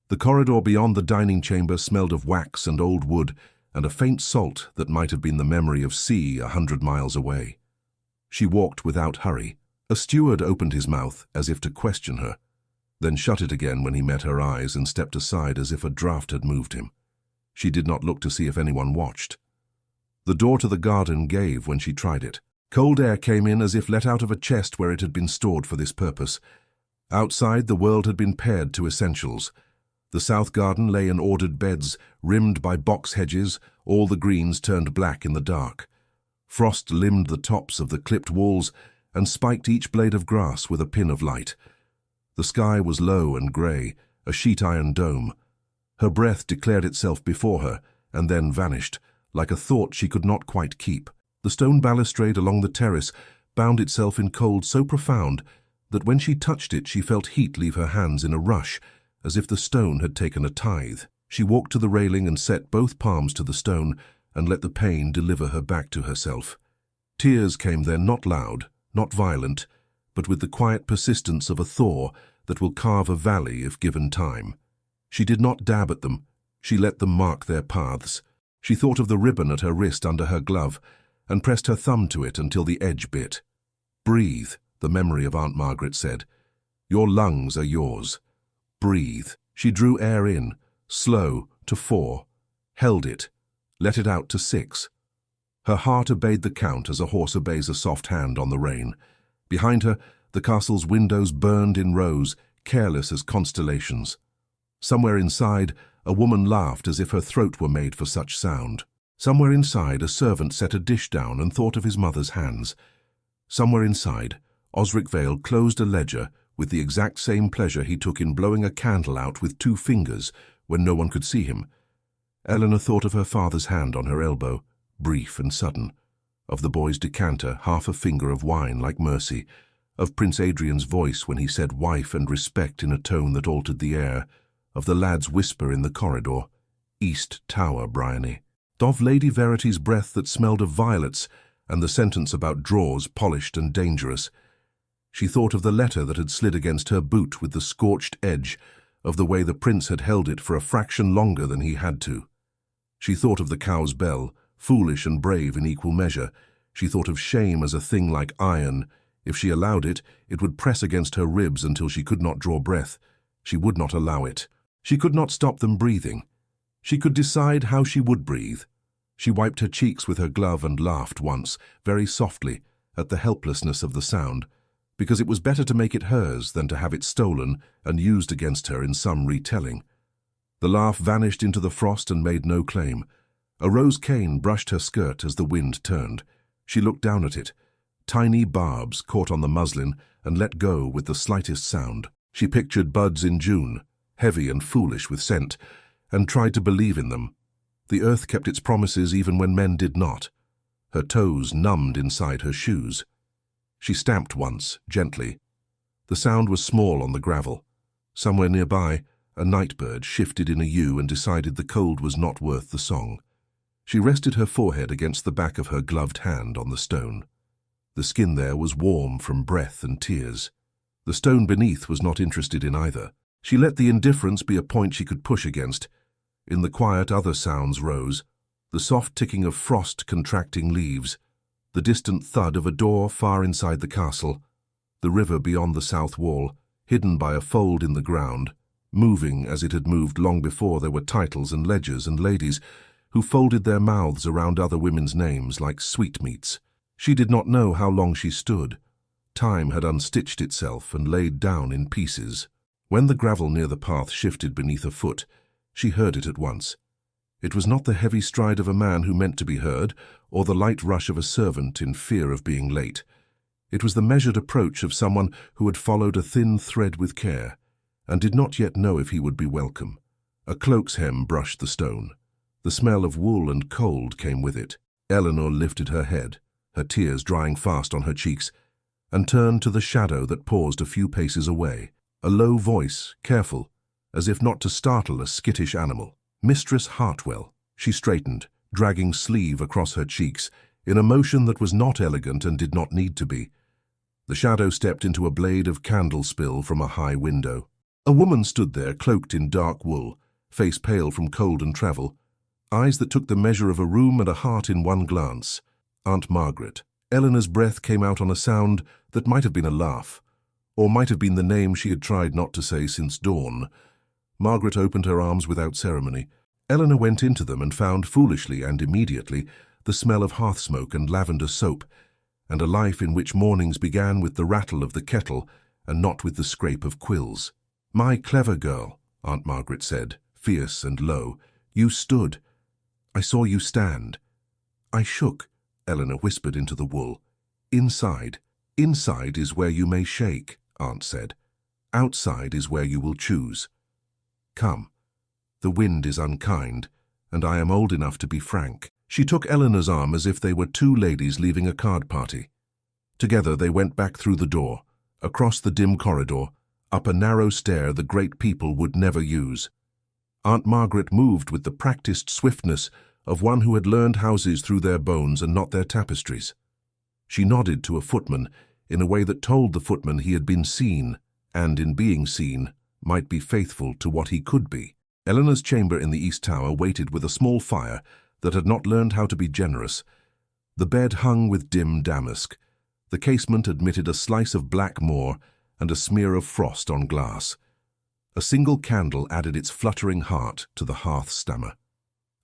The corridor beyond the dining chamber smelled of wax and old wood and a faint salt that might have been the memory of sea 100 miles away. She walked without hurry. A steward opened his mouth as if to question her, then shut it again when he met her eyes and stepped aside as if a draught had moved him. She did not look to see if anyone watched. The door to the garden gave when she tried it. Cold air came in as if let out of a chest where it had been stored for this purpose. Outside, the world had been pared to essentials. The south garden lay in ordered beds, rimmed by box hedges, all the greens turned black in the dark. Frost limned the tops of the clipped walls and spiked each blade of grass with a pin of light. The sky was low and grey, a sheet-iron dome. Her breath declared itself before her and then vanished, like a thought she could not quite keep. The stone balustrade along the terrace bound itself in cold so profound that when she touched it she felt heat leave her hands in a rush, as if the stone had taken a tithe. She walked to the railing and set both palms to the stone and let the pain deliver her back to herself. Tears came then, not loud, not violent, but with the quiet persistence of a thaw that will carve a valley if given time. She did not dab at them. She let them mark their paths. She thought of the ribbon at her wrist under her glove and pressed her thumb to it until the edge bit. "Breathe," the memory of Aunt Margaret said. "Your lungs are yours. Breathe." She drew air in, slow, to 4, held it, let it out to 6. Her heart obeyed the count as a horse obeys a soft hand on the rein. Behind her, the castle's windows burned in rows, careless as constellations. Somewhere inside, a woman laughed as if her throat were made for such sound. Somewhere inside, a servant set a dish down and thought of his mother's hands. Somewhere inside, Osric Vale closed a ledger with the exact same pleasure he took in blowing a candle out with 2 fingers when no one could see him. Eleanor thought of her father's hand on her elbow, brief and sudden, of the boy's decanter, half a finger of wine like mercy, of Prince Adrian's voice when he said wife and respect in a tone that altered the air, of the lad's whisper in the corridor, East Tower, Bryony, of Lady Verity's breath that smelled of violets and the sentence about drawers polished and dangerous. She thought of the letter that had slid against her boot with the scorched edge, of the way the prince had held it for a fraction longer than he had to. She thought of the cow's bell, foolish and brave in equal measure. She thought of shame as a thing like iron. If she allowed it, it would press against her ribs until she could not draw breath. She would not allow it. She could not stop them breathing. She could decide how she would breathe. She wiped her cheeks with her glove and laughed once, very softly, at the helplessness of the sound, because it was better to make it hers than to have it stolen and used against her in some retelling. The laugh vanished into the frost and made no claim. A rose cane brushed her skirt as the wind turned. She looked down at it. Tiny barbs caught on the muslin and let go with the slightest sound. She pictured buds in June, heavy and foolish with scent, and tried to believe in them. The earth kept its promises even when men did not. Her toes numbed inside her shoes. She stamped once, gently. The sound was small on the gravel. Somewhere nearby, a nightbird shifted in a yew and decided the cold was not worth the song. She rested her forehead against the back of her gloved hand on the stone. The skin there was warm from breath and tears. The stone beneath was not interested in either. She let the indifference be a point she could push against. In the quiet, other sounds rose, the soft ticking of frost contracting leaves, the distant thud of a door far inside the castle, the river beyond the south wall, hidden by a fold in the ground, moving as it had moved long before there were titles and ledgers and ladies who folded their mouths around other women's names like sweetmeats. She did not know how long she stood. Time had unstitched itself and laid down in pieces. When the gravel near the path shifted beneath a foot, she heard it at once. It was not the heavy stride of a man who meant to be heard, or the light rush of a servant in fear of being late. It was the measured approach of someone who had followed a thin thread with care, and did not yet know if he would be welcome. A cloak's hem brushed the stone. The smell of wool and cold came with it. Eleanor lifted her head, her tears drying fast on her cheeks, and turned to the shadow that paused a few paces away. A low voice, careful, as if not to startle a skittish animal. Mistress Hartwell. She straightened, dragging sleeve across her cheeks, in a motion that was not elegant and did not need to be. The shadow stepped into a blade of candle spill from a high window. A woman stood there, cloaked in dark wool, face pale from cold and travel, eyes that took the measure of a room and a heart in one glance. Aunt Margaret. Eleanor's breath came out on a sound that might have been a laugh, or might have been the name she had tried not to say since dawn. Margaret opened her arms without ceremony. Eleanor went into them and found, foolishly and immediately, the smell of hearth smoke and lavender soap, and a life in which mornings began with the rattle of the kettle and not with the scrape of quills. "My clever girl," Aunt Margaret said, fierce and low. "You stood. I saw you stand." "I shook," Eleanor whispered into the wool. "Inside. Inside is where you may shake," Aunt said. "Outside is where you will choose. Come. The wind is unkind, and I am old enough to be frank." She took Eleanor's arm as if they were 2 ladies leaving a card party. Together they went back through the door, across the dim corridor, up a narrow stair the great people would never use. Aunt Margaret moved with the practiced swiftness of one who had learned houses through their bones and not their tapestries. She nodded to a footman in a way that told the footman he had been seen, and in being seen, might be faithful to what he could be. Eleanor's chamber in the East Tower waited with a small fire that had not learned how to be generous. The bed hung with dim damask. The casement admitted a slice of black moor and a smear of frost on glass. A single candle added its fluttering heart to the hearth stammer.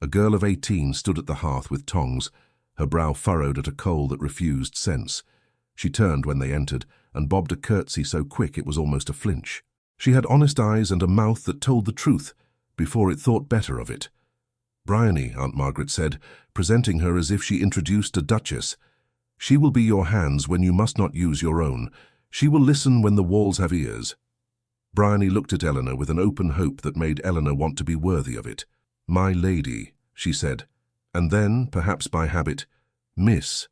A girl of 18 stood at the hearth with tongs, her brow furrowed at a coal that refused sense. She turned when they entered and bobbed a curtsy so quick it was almost a flinch. She had honest eyes and a mouth that told the truth, before it thought better of it. "Bryony," Aunt Margaret said, presenting her as if she introduced a duchess. "She will be your hands when you must not use your own. She will listen when the walls have ears." Bryony looked at Eleanor with an open hope that made Eleanor want to be worthy of it. "My lady," she said, and then, perhaps by habit, "Miss,"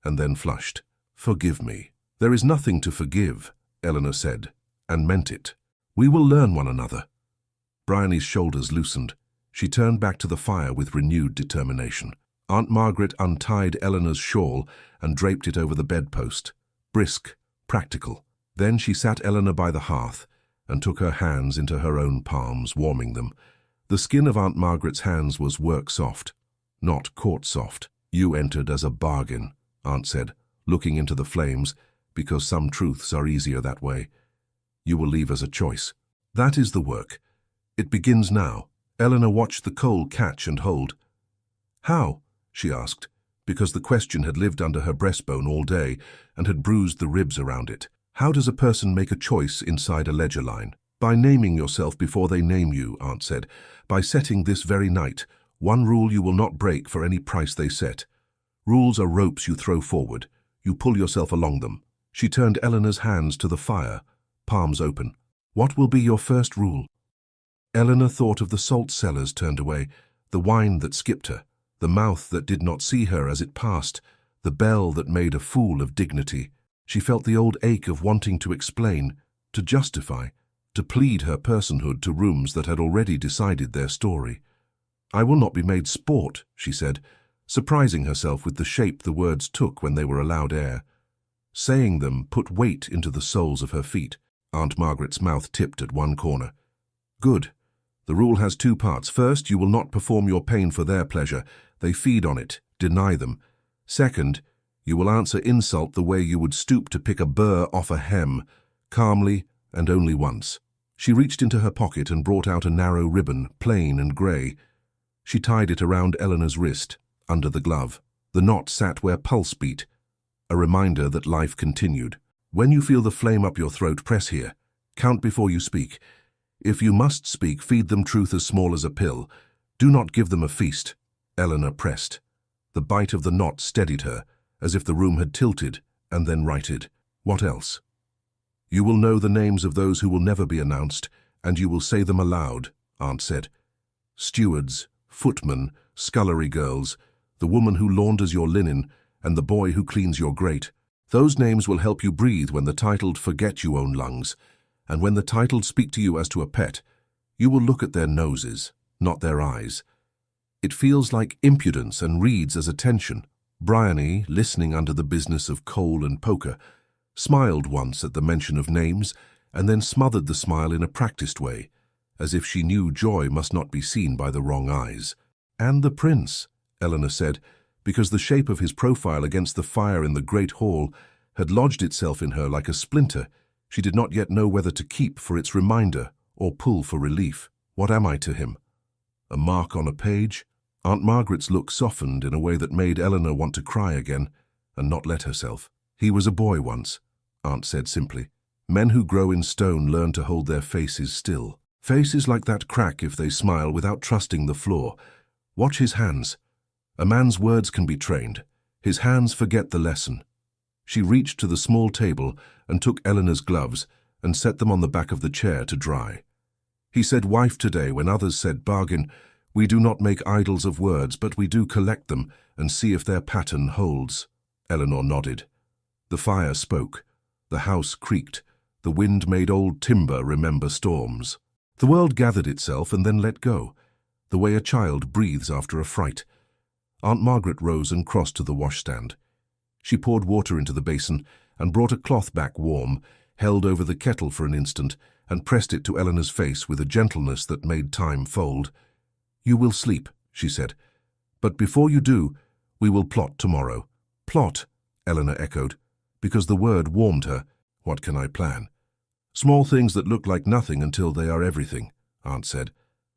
and then flushed. "Forgive me." "There is nothing to forgive," Eleanor said, and meant it. "We will learn one another." Bryony's shoulders loosened. She turned back to the fire with renewed determination. Aunt Margaret untied Eleanor's shawl and draped it over the bedpost. Brisk, practical. Then she sat Eleanor by the hearth and took her hands into her own palms, warming them. The skin of Aunt Margaret's hands was work-soft, not court-soft. "You entered as a bargain," Aunt said, looking into the flames, "because some truths are easier that way. You will leave as a choice. That is the work. It begins now." Eleanor watched the coal catch and hold. "How?" she asked, because the question had lived under her breastbone all day and had bruised the ribs around it. "How does a person make a choice inside a ledger line?" "By naming yourself before they name you," Aunt said. "By setting this very night one rule you will not break for any price they set. Rules are ropes you throw forward. You pull yourself along them." She turned Eleanor's hands to the fire, palms open. "What will be your first rule?" Eleanor thought of the salt cellars turned away, the wine that skipped her, the mouth that did not see her as it passed, the bell that made a fool of dignity. She felt the old ache of wanting to explain, to justify, to plead her personhood to rooms that had already decided their story. "I will not be made sport," she said, surprising herself with the shape the words took when they were allowed air. Saying them put weight into the soles of her feet. Aunt Margaret's mouth tipped at one corner. "Good. The rule has two parts. First, you will not perform your pain for their pleasure. They feed on it. Deny them. Second, you will answer insult the way you would stoop to pick a burr off a hem, calmly and only once." She reached into her pocket and brought out a narrow ribbon, plain and grey. She tied it around Eleanor's wrist, under the glove. The knot sat where pulse beat, a reminder that life continued. "When you feel the flame up your throat, press here. Count before you speak. If you must speak, feed them truth as small as a pill. Do not give them a feast." Eleanor pressed. The bite of the knot steadied her, as if the room had tilted and then righted. "What else?" "You will know the names of those who will never be announced, and you will say them aloud," Aunt said. "Stewards, footmen, scullery girls, the woman who launders your linen, and the boy who cleans your grate. Those names will help you breathe when the titled forget you own lungs. And when the titled speak to you as to a pet, you will look at their noses, not their eyes. It feels like impudence and reads as attention." Bryony, listening under the business of coal and poker, smiled once at the mention of names and then smothered the smile in a practiced way, as if she knew joy must not be seen by the wrong eyes. "And the prince," Eleanor said, because the shape of his profile against the fire in the great hall had lodged itself in her like a splinter. She did not yet know whether to keep for its reminder or pull for relief. "What am I to him? A mark on a page?" Aunt Margaret's look softened in a way that made Eleanor want to cry again and not let herself. "He was a boy once," Aunt said simply. "Men who grow in stone learn to hold their faces still. Faces like that crack if they smile without trusting the floor. Watch his hands. A man's words can be trained. His hands forget the lesson." She reached to the small table and took Eleanor's gloves and set them on the back of the chair to dry. "He said wife today when others said bargain. We do not make idols of words, but we do collect them and see if their pattern holds." Eleanor nodded. The fire spoke. The house creaked. The wind made old timber remember storms. The world gathered itself and then let go, the way a child breathes after a fright. Aunt Margaret rose and crossed to the washstand. She poured water into the basin and brought a cloth back warm, held over the kettle for an instant, and pressed it to Eleanor's face with a gentleness that made time fold. "You will sleep," she said. "But before you do, we will plot tomorrow." "Plot," Eleanor echoed, because the word warmed her. "What can I plan?" "Small things that look like nothing until they are everything," Aunt said.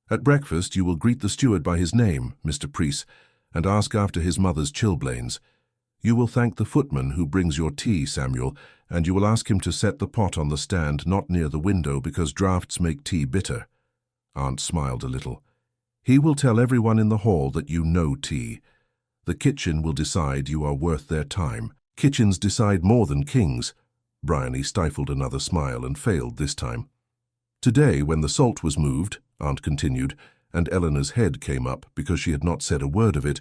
"At breakfast you will greet the steward by his name, Mr. Preece, and ask after his mother's chilblains. You will thank the footman who brings your tea, Samuel, And you will ask him to set the pot on the stand not near the window because draughts make tea bitter. Aunt smiled a little. He will tell everyone in the hall that you know tea. The kitchen will decide you are worth their time. Kitchens decide more than kings. Bryony stifled another smile and failed this time. Today, when the salt was moved, Aunt continued, and Eleanor's head came up because she had not said a word of it,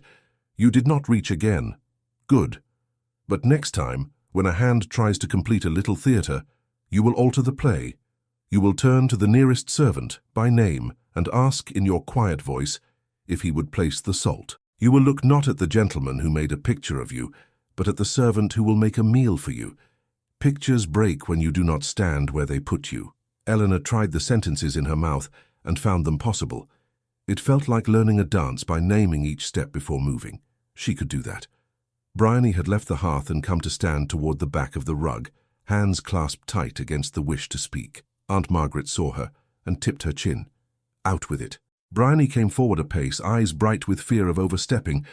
you did not reach again. Good. But next time, when a hand tries to complete a little theatre, you will alter the play. You will turn to the nearest servant, by name, and ask in your quiet voice if he would place the salt. You will look not at the gentleman who made a picture of you, but at the servant who will make a meal for you. Pictures break when you do not stand where they put you. Eleanor tried the sentences in her mouth and found them possible. It felt like learning a dance by naming each step before moving. She could do that. Bryony had left the hearth and come to stand toward the back of the rug, hands clasped tight against the wish to speak. Aunt Margaret saw her and tipped her chin. Out with it. Bryony came forward a pace, eyes bright with fear of overstepping,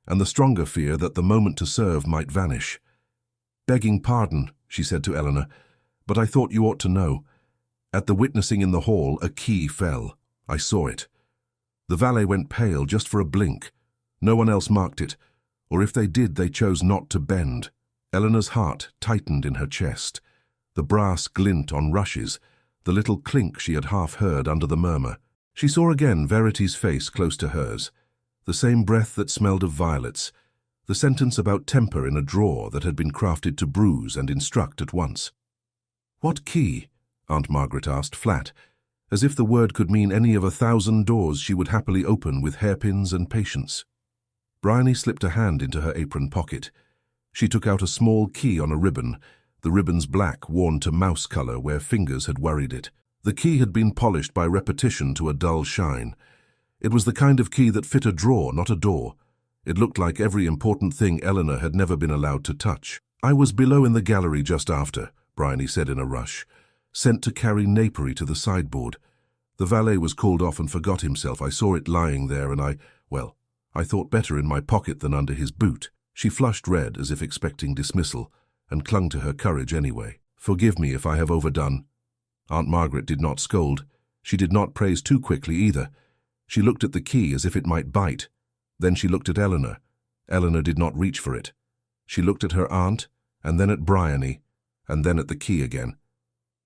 and the stronger fear that the moment to serve might vanish. "Begging pardon," she said to Eleanor, "but I thought you ought to know. At the witnessing in the hall, a key fell. I saw it. The valet went pale just for a blink. No one else marked it, or if they did, they chose not to bend." Eleanor's heart tightened in her chest. The brass glint on rushes, the little clink she had half heard under the murmur. She saw again Verity's face close to hers, the same breath that smelled of violets, the sentence about temper in a drawer that had been crafted to bruise and instruct at once. "What key?" Aunt Margaret asked, flat, as if the word could mean any of 1,000 doors she would happily open with hairpins and patience. Bryony slipped a hand into her apron pocket. She took out a small key on a ribbon, the ribbon's black worn to mouse color where fingers had worried it. The key had been polished by repetition to a dull shine. It was the kind of key that fit a drawer, not a door. It looked like every important thing Eleanor had never been allowed to touch. "I was below in the gallery just after," Bryony said in a rush, "sent to carry napery to the sideboard. The valet was called off and forgot himself. I saw it lying there and I thought better in my pocket than under his boot." She flushed red as if expecting dismissal and clung to her courage anyway. "Forgive me if I have overdone." Aunt Margaret did not scold. She did not praise too quickly either. She looked at the key as if it might bite. Then she looked at Eleanor. Eleanor did not reach for it. She looked at her aunt, and then at Bryony, and then at the key again.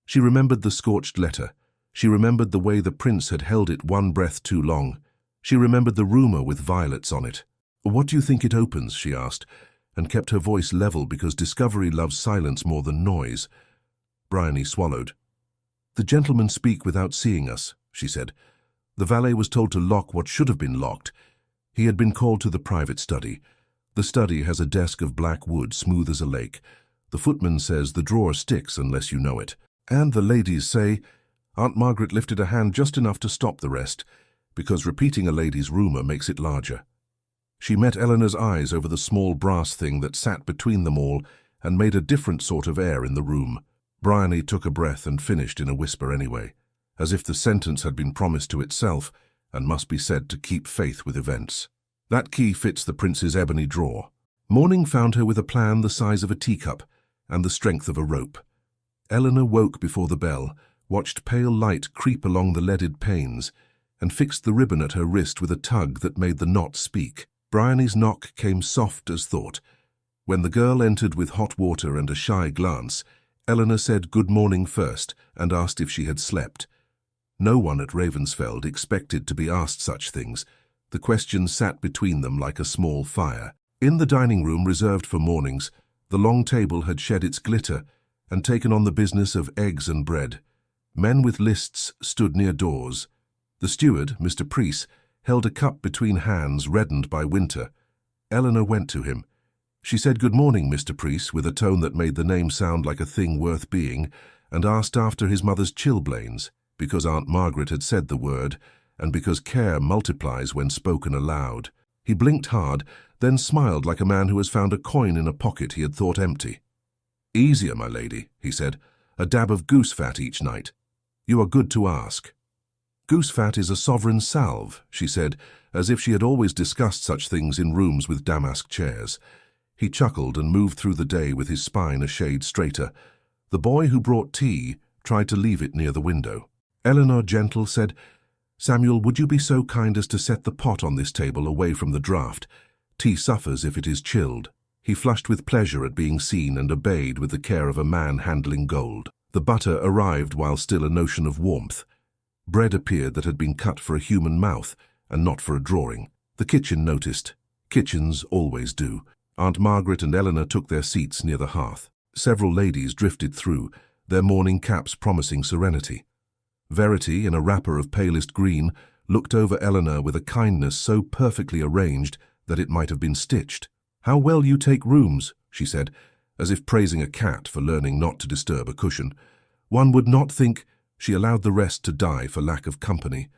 She remembered the scorched letter. She remembered the way the prince had held it one breath too long. She remembered the rumor with violets on it. "What do you think it opens?" she asked, and kept her voice level because discovery loves silence more than noise. Bryony swallowed. "The gentlemen speak without seeing us," she said. "The valet was told to lock what should have been locked. He had been called to the private study. The study has a desk of black wood, smooth as a lake. The footman says the drawer sticks unless you know it. And the ladies say—" Aunt Margaret lifted a hand just enough to stop the rest, because repeating a lady's rumor makes it larger. She met Eleanor's eyes over the small brass thing that sat between them all and made a different sort of air in the room. Bryony took a breath and finished in a whisper anyway, as if the sentence had been promised to itself and must be said to keep faith with events. "That key fits the prince's ebony drawer." Morning found her with a plan the size of a teacup and the strength of a rope. Eleanor woke before the bell, watched pale light creep along the leaded panes, and fixed the ribbon at her wrist with a tug that made the knot speak. Bryony's knock came soft as thought. When the girl entered with hot water and a shy glance, Eleanor said good morning first and asked if she had slept. No one at Ravensfeld expected to be asked such things. The question sat between them like a small fire. In the dining room reserved for mornings, the long table had shed its glitter and taken on the business of eggs and bread. Men with lists stood near doors. The steward, Mr. Preece, held a cup between hands reddened by winter. Eleanor went to him. She said good morning, Mr. Preece, with a tone that made the name sound like a thing worth being, and asked after his mother's chilblains, because Aunt Margaret had said the word, and because care multiplies when spoken aloud. He blinked hard, then smiled like a man who has found a coin in a pocket he had thought empty. "Easier, my lady," he said. "A dab of goose fat each night. You are good to ask." "Goose fat is a sovereign salve," she said, as if she had always discussed such things in rooms with damask chairs. He chuckled and moved through the day with his spine a shade straighter. The boy who brought tea tried to leave it near the window. Eleanor, gentle, said, "Samuel, would you be so kind as to set the pot on this table away from the draught? Tea suffers if it is chilled." He flushed with pleasure at being seen and obeyed with the care of a man handling gold. The butter arrived while still a notion of warmth. Bread appeared that had been cut for a human mouth and not for a drawing. The kitchen noticed. Kitchens always do. Aunt Margaret and Eleanor took their seats near the hearth. Several ladies drifted through, their morning caps promising serenity. Verity, in a wrapper of palest green, looked over Eleanor with a kindness so perfectly arranged that it might have been stitched. "How well you take rooms," she said, as if praising a cat for learning not to disturb a cushion. "One would not think—" She allowed the rest to die for lack of company.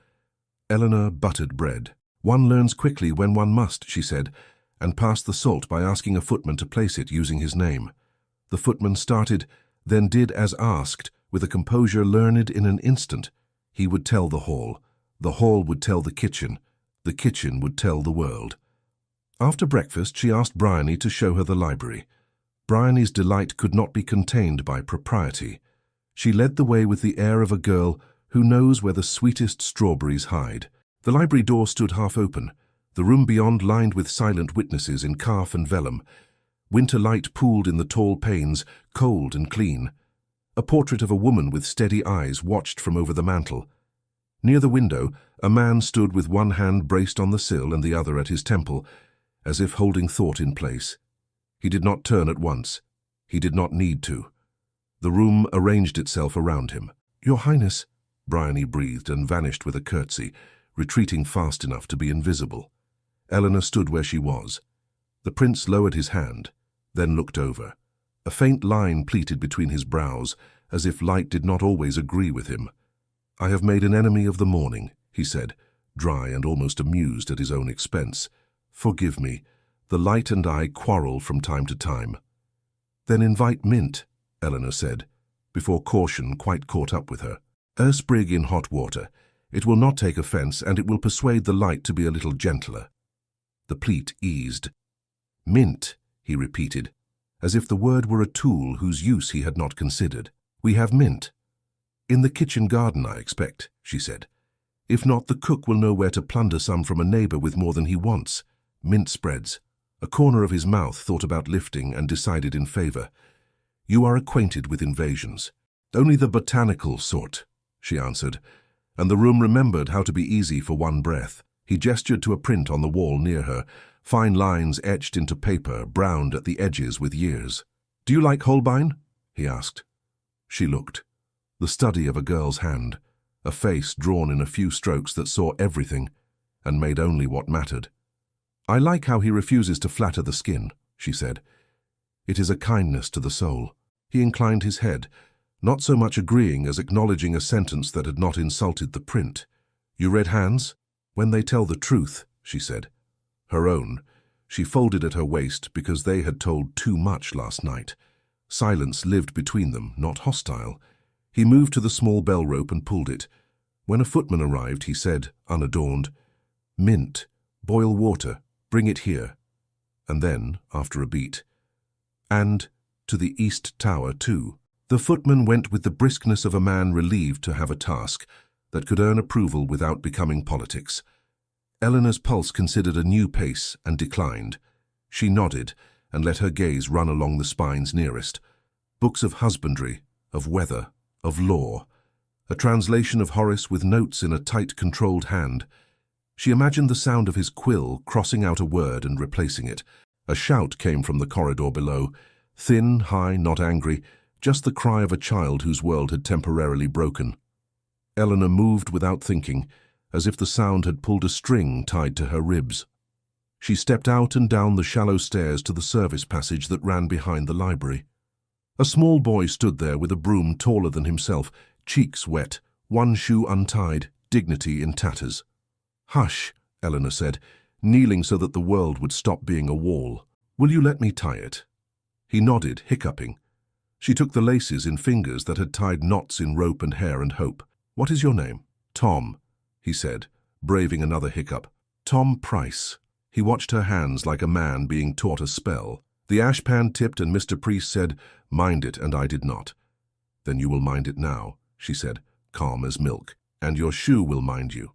Eleanor buttered bread. "One learns quickly when one must," she said, and passed the salt by asking a footman to place it using his name. The footman started, then did as asked, with a composure learned in an instant. He would tell the hall would tell the kitchen would tell the world. After breakfast, she asked Bryony to show her the library. Bryony's delight could not be contained by propriety. She led the way with the air of a girl who knows where the sweetest strawberries hide. The library door stood half open, the room beyond lined with silent witnesses in calf and vellum. Winter light pooled in the tall panes, cold and clean. A portrait of a woman with steady eyes watched from over the mantel. Near the window, a man stood with one hand braced on the sill and the other at his temple, as if holding thought in place. He did not turn at once. He did not need to. The room arranged itself around him. "Your Highness," Bryony breathed and vanished with a curtsy, retreating fast enough to be invisible. Eleanor stood where she was. The prince lowered his hand, then looked over. A faint line pleated between his brows, as if light did not always agree with him. "I have made an enemy of the morning," he said, dry and almost amused at his own expense. "Forgive me. The light and I quarrel from time to time." "Then invite Mint," Eleanor said, before caution quite caught up with her. "A sprig in hot water. It will not take offence, and it will persuade the light to be a little gentler." The pleat eased. "Mint," he repeated, as if the word were a tool whose use he had not considered. "We have mint." "In the kitchen garden, I expect," she said. "If not, the cook will know where to plunder some from a neighbour with more than he wants. Mint spreads." A corner of his mouth thought about lifting and decided in favour. "You are acquainted with invasions." "Only the botanical sort," she answered, and the room remembered how to be easy for one breath. He gestured to a print on the wall near her, fine lines etched into paper, browned at the edges with years. "Do you like Holbein?" he asked. She looked. The study of a girl's hand, a face drawn in a few strokes that saw everything and made only what mattered. "I like how he refuses to flatter the skin," she said. "It is a kindness to the soul." He inclined his head, not so much agreeing as acknowledging a sentence that had not insulted the print. "You read Hans?" "When they tell the truth," she said. Her own. She folded at her waist because they had told too much last night. Silence lived between them, not hostile. He moved to the small bell rope and pulled it. When a footman arrived, he said, unadorned, "Mint, boil water, bring it here." And then, after a beat, "And to the East Tower, too." The footman went with the briskness of a man relieved to have a task that could earn approval without becoming politics. Eleanor's pulse considered a new pace and declined. She nodded and let her gaze run along the spines nearest. Books of husbandry, of weather, of law. A translation of Horace with notes in a tight, controlled hand. She imagined the sound of his quill crossing out a word and replacing it. A shout came from the corridor below. Thin, high, not angry, just the cry of a child whose world had temporarily broken. Eleanor moved without thinking, as if the sound had pulled a string tied to her ribs. She stepped out and down the shallow stairs to the service passage that ran behind the library. A small boy stood there with a broom taller than himself, cheeks wet, one shoe untied, dignity in tatters. "Hush," Eleanor said, kneeling so that the world would stop being a wall. "Will you let me tie it?" He nodded, hiccuping. She took the laces in fingers that had tied knots in rope and hair and hope. "What is your name?" "Tom," he said, braving another hiccup. "Tom Price." He watched her hands like a man being taught a spell. The ashpan tipped and Mr. Priest said, "Mind it," and I did not. "Then you will mind it now," she said, calm as milk. "And your shoe will mind you.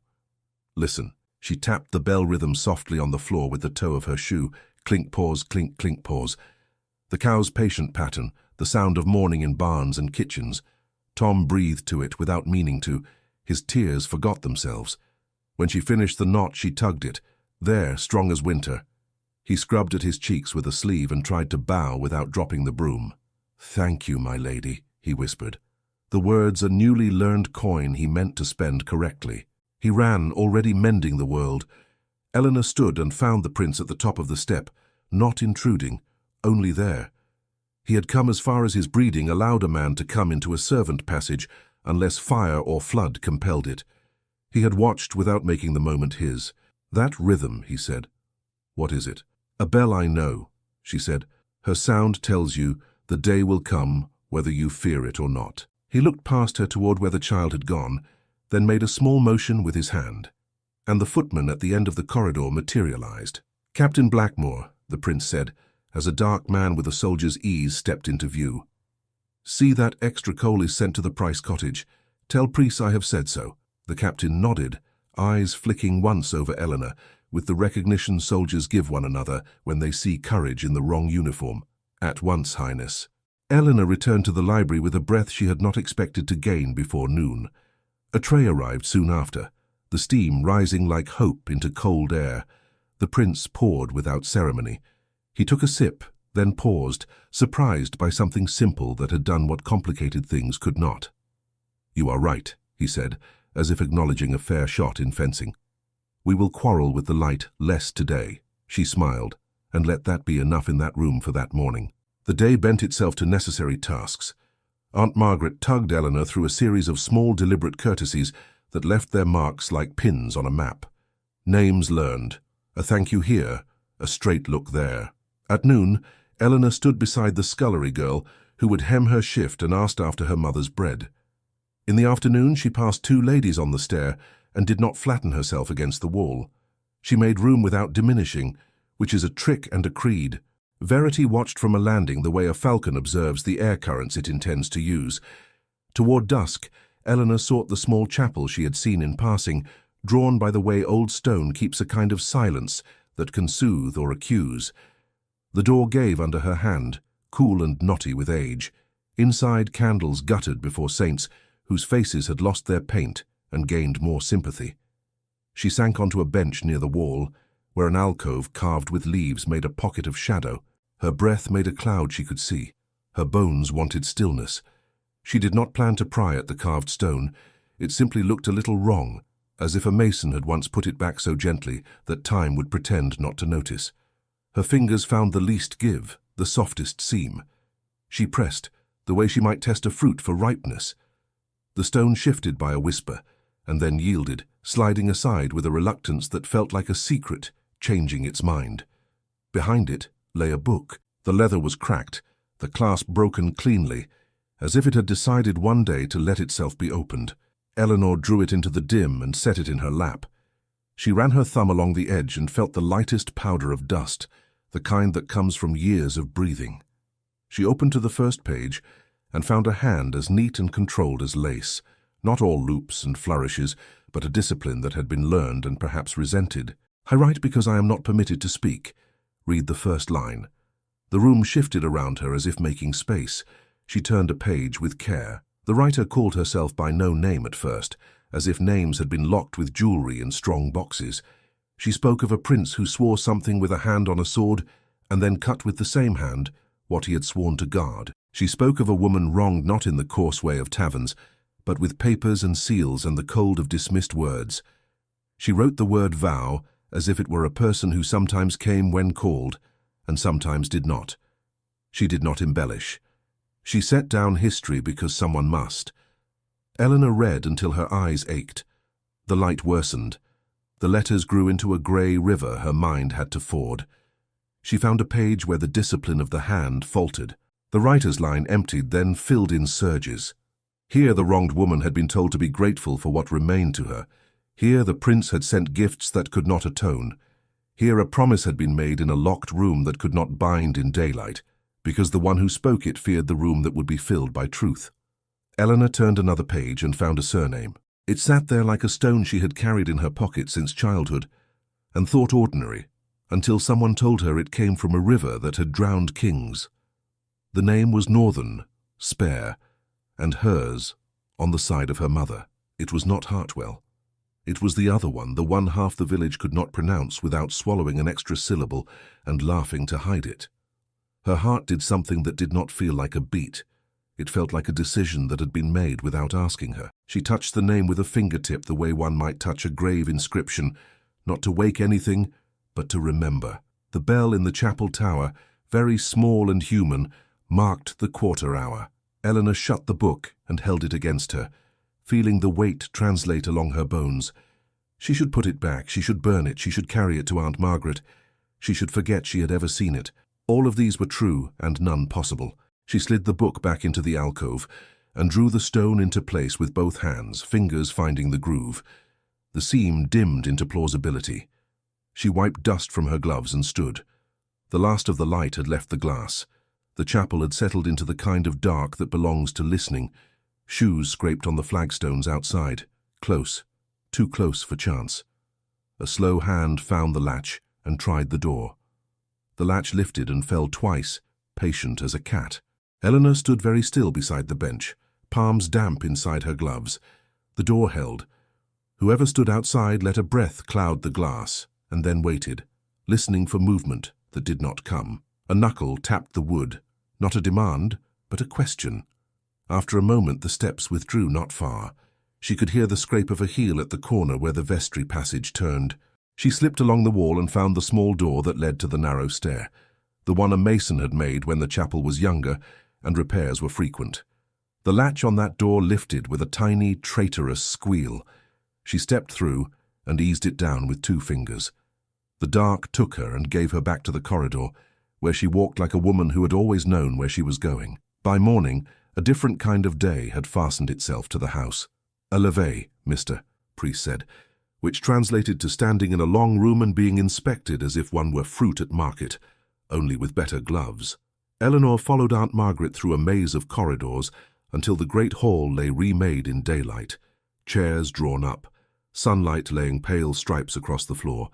Listen." She tapped the bell rhythm softly on the floor with the toe of her shoe. Clink, pause, clink, clink, pause. The cow's patient pattern, the sound of mourning in barns and kitchens. Tom breathed to it without meaning to. His tears forgot themselves. When she finished the knot, she tugged it. There, strong as winter. He scrubbed at his cheeks with a sleeve and tried to bow without dropping the broom. "Thank you, my lady," he whispered. The words a newly learned coin he meant to spend correctly. He ran, already mending the world. Eleanor stood and found the prince at the top of the step, not intruding, only there. He had come as far as his breeding allowed a man to come into a servant passage unless fire or flood compelled it. He had watched without making the moment his. "That rhythm," he said. "What is it?" "A bell I know," she said. "Her sound tells you the day will come whether you fear it or not." He looked past her toward where the child had gone, then made a small motion with his hand, and the footman at the end of the corridor materialized. "Captain Blackmore," the prince said, as a dark man with a soldier's ease stepped into view. "See that extra coal is sent to the Price cottage. Tell Priest I have said so." The captain nodded, eyes flicking once over Eleanor, with the recognition soldiers give one another when they see courage in the wrong uniform. "At once, Highness." Eleanor returned to the library with a breath she had not expected to gain before noon. A tray arrived soon after, the steam rising like hope into cold air. The prince poured without ceremony. He took a sip, then paused, surprised by something simple that had done what complicated things could not. "You are right," he said, as if acknowledging a fair shot in fencing. "We will quarrel with the light less today." She smiled, and let that be enough in that room for that morning. The day bent itself to necessary tasks. Aunt Margaret tugged Eleanor through a series of small, deliberate courtesies that left their marks like pins on a map. Names learned, a thank you here, a straight look there. At noon, Eleanor stood beside the scullery girl who would hem her shift and asked after her mother's bread. In the afternoon, she passed two ladies on the stair and did not flatten herself against the wall. She made room without diminishing, which is a trick and a creed. Verity watched from a landing the way a falcon observes the air currents it intends to use. Toward dusk, Eleanor sought the small chapel she had seen in passing, drawn by the way old stone keeps a kind of silence that can soothe or accuse. The door gave under her hand, cool and knotty with age. Inside, candles guttered before saints whose faces had lost their paint and gained more sympathy. She sank onto a bench near the wall, where an alcove carved with leaves made a pocket of shadow. Her breath made a cloud she could see. Her bones wanted stillness. She did not plan to pry at the carved stone. It simply looked a little wrong, as if a mason had once put it back so gently that time would pretend not to notice. Her fingers found the least give, the softest seam. She pressed, the way she might test a fruit for ripeness. The stone shifted by a whisper, and then yielded, sliding aside with a reluctance that felt like a secret, changing its mind. Behind it lay a book. The leather was cracked, the clasp broken cleanly, as if it had decided one day to let itself be opened. Eleanor drew it into the dim and set it in her lap. She ran her thumb along the edge and felt the lightest powder of dust, the kind that comes from years of breathing. She opened to the first page and found a hand as neat and controlled as lace, not all loops and flourishes, but a discipline that had been learned and perhaps resented. "I write because I am not permitted to speak." Read the first line. The room shifted around her as if making space. She turned a page with care. The writer called herself by no name at first, as if names had been locked with jewelry in strong boxes. She spoke of a prince who swore something with a hand on a sword and then cut with the same hand what he had sworn to guard. She spoke of a woman wronged not in the coarse way of taverns, but with papers and seals and the cold of dismissed words. She wrote the word vow as if it were a person who sometimes came when called and sometimes did not. She did not embellish. She set down history because someone must. Eleanor read until her eyes ached. The light worsened. The letters grew into a grey river her mind had to ford. She found a page where the discipline of the hand faltered. The writer's line emptied, then filled in surges. Here the wronged woman had been told to be grateful for what remained to her. Here the prince had sent gifts that could not atone. Here a promise had been made in a locked room that could not bind in daylight, because the one who spoke it feared the room that would be filled by truth. Eleanor turned another page and found a surname. It sat there like a stone she had carried in her pocket since childhood, and thought ordinary, until someone told her it came from a river that had drowned kings. The name was Northern, spare, and hers, on the side of her mother. It was not Hartwell. It was the other one, the one half the village could not pronounce without swallowing an extra syllable and laughing to hide it. Her heart did something that did not feel like a beat. It felt like a decision that had been made without asking her. She touched the name with a fingertip the way one might touch a grave inscription, not to wake anything, but to remember. The bell in the chapel tower, very small and human, marked the quarter hour. Eleanor shut the book and held it against her, feeling the weight translate along her bones. She should put it back, she should burn it, she should carry it to Aunt Margaret. She should forget she had ever seen it. All of these were true and none possible. She slid the book back into the alcove and drew the stone into place with both hands, fingers finding the groove. The seam dimmed into plausibility. She wiped dust from her gloves and stood. The last of the light had left the glass. The chapel had settled into the kind of dark that belongs to listening. Shoes scraped on the flagstones outside. Close, too close for chance. A slow hand found the latch and tried the door. The latch lifted and fell twice, patient as a cat. Eleanor stood very still beside the bench, palms damp inside her gloves. The door held. Whoever stood outside let a breath cloud the glass, and then waited, listening for movement that did not come. A knuckle tapped the wood, not a demand, but a question. After a moment the steps withdrew not far. She could hear the scrape of a heel at the corner where the vestry passage turned. She slipped along the wall and found the small door that led to the narrow stair, the one a mason had made when the chapel was younger and repairs were frequent. The latch on that door lifted with a tiny, traitorous squeal. She stepped through and eased it down with 2 fingers. The dark took her and gave her back to the corridor, where she walked like a woman who had always known where she was going. By morning, a different kind of day had fastened itself to the house. "A levee, mister," priest said, which translated to standing in a long room and being inspected as if one were fruit at market, only with better gloves. Eleanor followed Aunt Margaret through a maze of corridors until the great hall lay remade in daylight, chairs drawn up, sunlight laying pale stripes across the floor,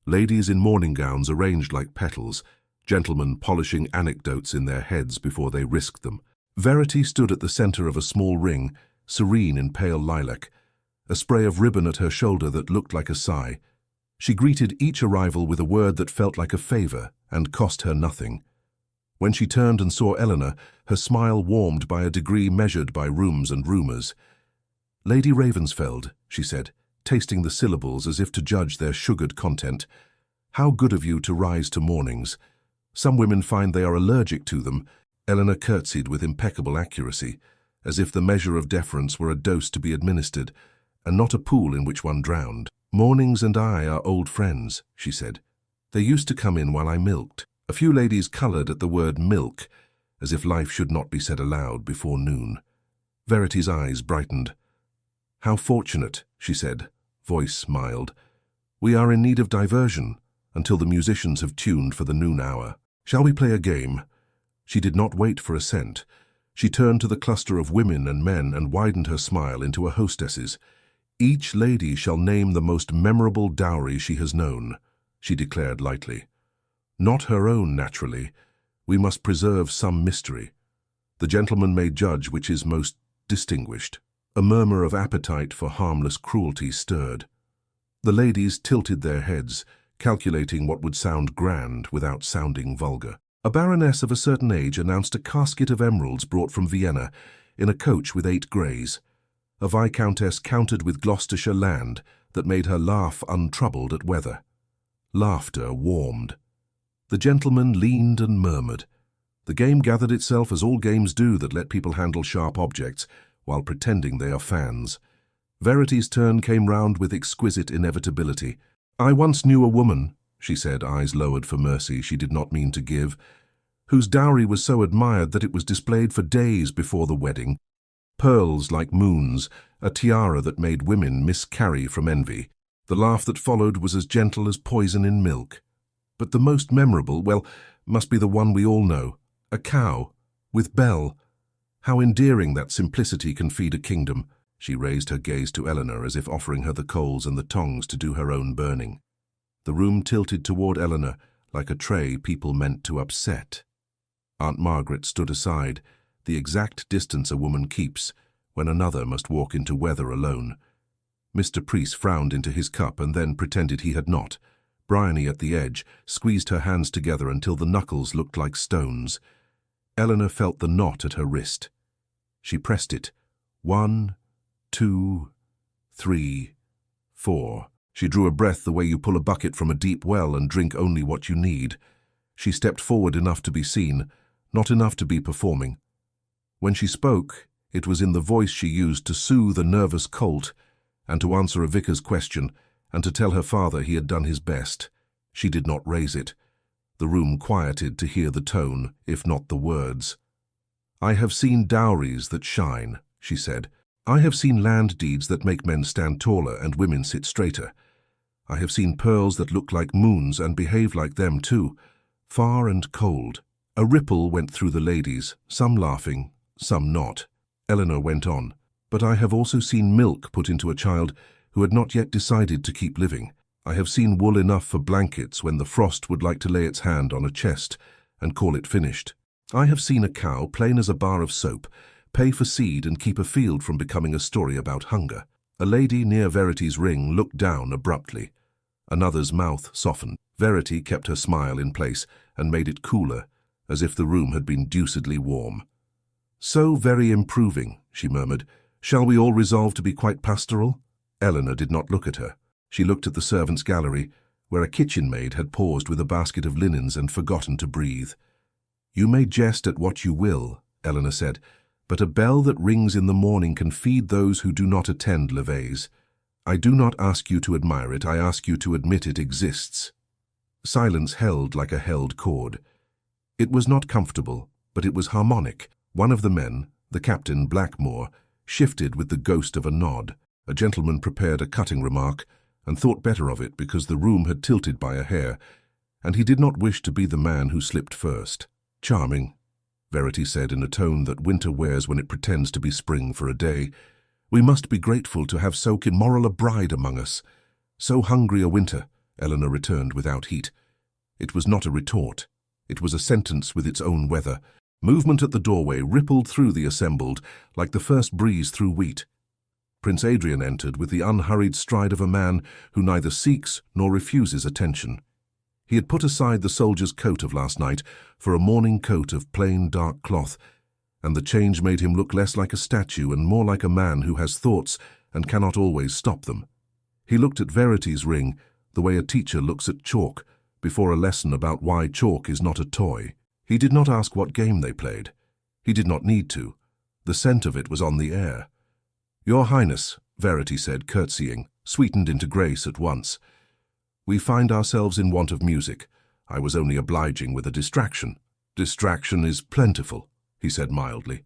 ladies in morning gowns arranged like petals, gentlemen polishing anecdotes in their heads before they risked them. Verity stood at the center of a small ring, serene in pale lilac, a spray of ribbon at her shoulder that looked like a sigh. She greeted each arrival with a word that felt like a favor and cost her nothing. When she turned and saw Eleanor, her smile warmed by a degree measured by rooms and rumors. "Lady Ravensfeld," she said, tasting the syllables as if to judge their sugared content. "How good of you to rise to mornings. Some women find they are allergic to them." Eleanor curtsied with impeccable accuracy, as if the measure of deference were a dose to be administered, and not a pool in which one drowned. "Mornings and I are old friends," she said. "They used to come in while I milked." A few ladies colored at the word milk, as if life should not be said aloud before noon. Verity's eyes brightened. "How fortunate," she said, voice mild. "We are in need of diversion, until the musicians have tuned for the noon hour. Shall we play a game?" She did not wait for assent. She turned to the cluster of women and men and widened her smile into a hostess's. "Each lady shall name the most memorable dowry she has known," she declared lightly. "Not her own, naturally. We must preserve some mystery. The gentleman may judge which is most distinguished." A murmur of appetite for harmless cruelty stirred. The ladies tilted their heads, calculating what would sound grand without sounding vulgar. A baroness of a certain age announced a casket of emeralds brought from Vienna in a coach with 8 greys. A viscountess countered with Gloucestershire land that made her laugh untroubled at weather. Laughter warmed. The gentleman leaned and murmured. The game gathered itself as all games do that let people handle sharp objects while pretending they are fans. Verity's turn came round with exquisite inevitability. "I once knew a woman," she said, eyes lowered for mercy she did not mean to give, "whose dowry was so admired that it was displayed for days before the wedding. Pearls like moons, a tiara that made women miscarry from envy. The laugh that followed was as gentle as poison in milk. But the most memorable, well, must be the one we all know. A cow, with bell. How endearing that simplicity can feed a kingdom. She raised her gaze to Eleanor as if offering her the coals and the tongs to do her own burning. The room tilted toward Eleanor like a tray people meant to upset. Aunt Margaret stood aside, the exact distance a woman keeps when another must walk into weather alone. Mr. Priest frowned into his cup and then pretended he had not. Bryony at the edge squeezed her hands together until the knuckles looked like stones. Eleanor felt the knot at her wrist. She pressed it. 1, 2, 3, 4. She drew a breath the way you pull a bucket from a deep well and drink only what you need. She stepped forward enough to be seen, not enough to be performing. When she spoke, it was in the voice she used to soothe a nervous colt and to answer a vicar's question and to tell her father he had done his best. She did not raise it. The room quieted to hear the tone, if not the words. "I have seen dowries that shine," she said. "I have seen land deeds that make men stand taller and women sit straighter. I have seen pearls that look like moons and behave like them too, far and cold." A ripple went through the ladies, some laughing, some not. Eleanor went on. "But I have also seen milk put into a child who had not yet decided to keep living. I have seen wool enough for blankets when the frost would like to lay its hand on a chest and call it finished. I have seen a cow, plain as a bar of soap, pay for seed and keep a field from becoming a story about hunger." A lady near Verity's ring looked down abruptly. Another's mouth softened. Verity kept her smile in place and made it cooler, as if the room had been deucedly warm. "So very improving," she murmured. "Shall we all resolve to be quite pastoral?" Eleanor did not look at her. She looked at the servants' gallery, where a kitchen maid had paused with a basket of linens and forgotten to breathe. "You may jest at what you will," Eleanor said, "but a bell that rings in the morning can feed those who do not attend levees. I do not ask you to admire it, I ask you to admit it exists." Silence held like a held cord. It was not comfortable, but it was harmonic. One of the men, the Captain Blackmore, shifted with the ghost of a nod. A gentleman prepared a cutting remark and thought better of it because the room had tilted by a hair, and he did not wish to be the man who slipped first. "Charming," Verity said in a tone that winter wears when it pretends to be spring for a day. "We must be grateful to have so immoral a bride among us." "So hungry a winter," Eleanor returned without heat. It was not a retort. It was a sentence with its own weather. Movement at the doorway rippled through the assembled like the first breeze through wheat. Prince Adrian entered with the unhurried stride of a man who neither seeks nor refuses attention. He had put aside the soldier's coat of last night for a morning coat of plain dark cloth, and the change made him look less like a statue and more like a man who has thoughts and cannot always stop them. He looked at Verity's ring the way a teacher looks at chalk before a lesson about why chalk is not a toy. He did not ask what game they played. He did not need to. The scent of it was on the air. "Your Highness," Verity said, curtsying, sweetened into grace at once. "We find ourselves in want of music. I was only obliging with a distraction." "Distraction is plentiful," he said mildly.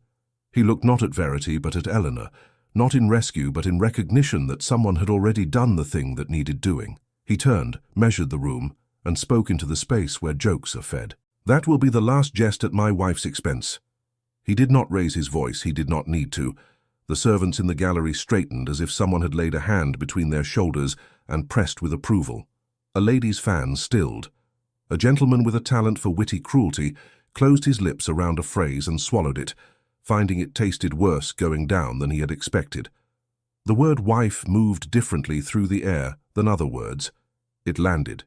He looked not at Verity but at Eleanor, not in rescue but in recognition that someone had already done the thing that needed doing. He turned, measured the room, and spoke into the space where jokes are fed. "That will be the last jest at my wife's expense." He did not raise his voice, he did not need to. The servants in the gallery straightened as if someone had laid a hand between their shoulders and pressed with approval. A lady's fan stilled. A gentleman with a talent for witty cruelty closed his lips around a phrase and swallowed it, finding it tasted worse going down than he had expected. The word wife moved differently through the air than other words. It landed.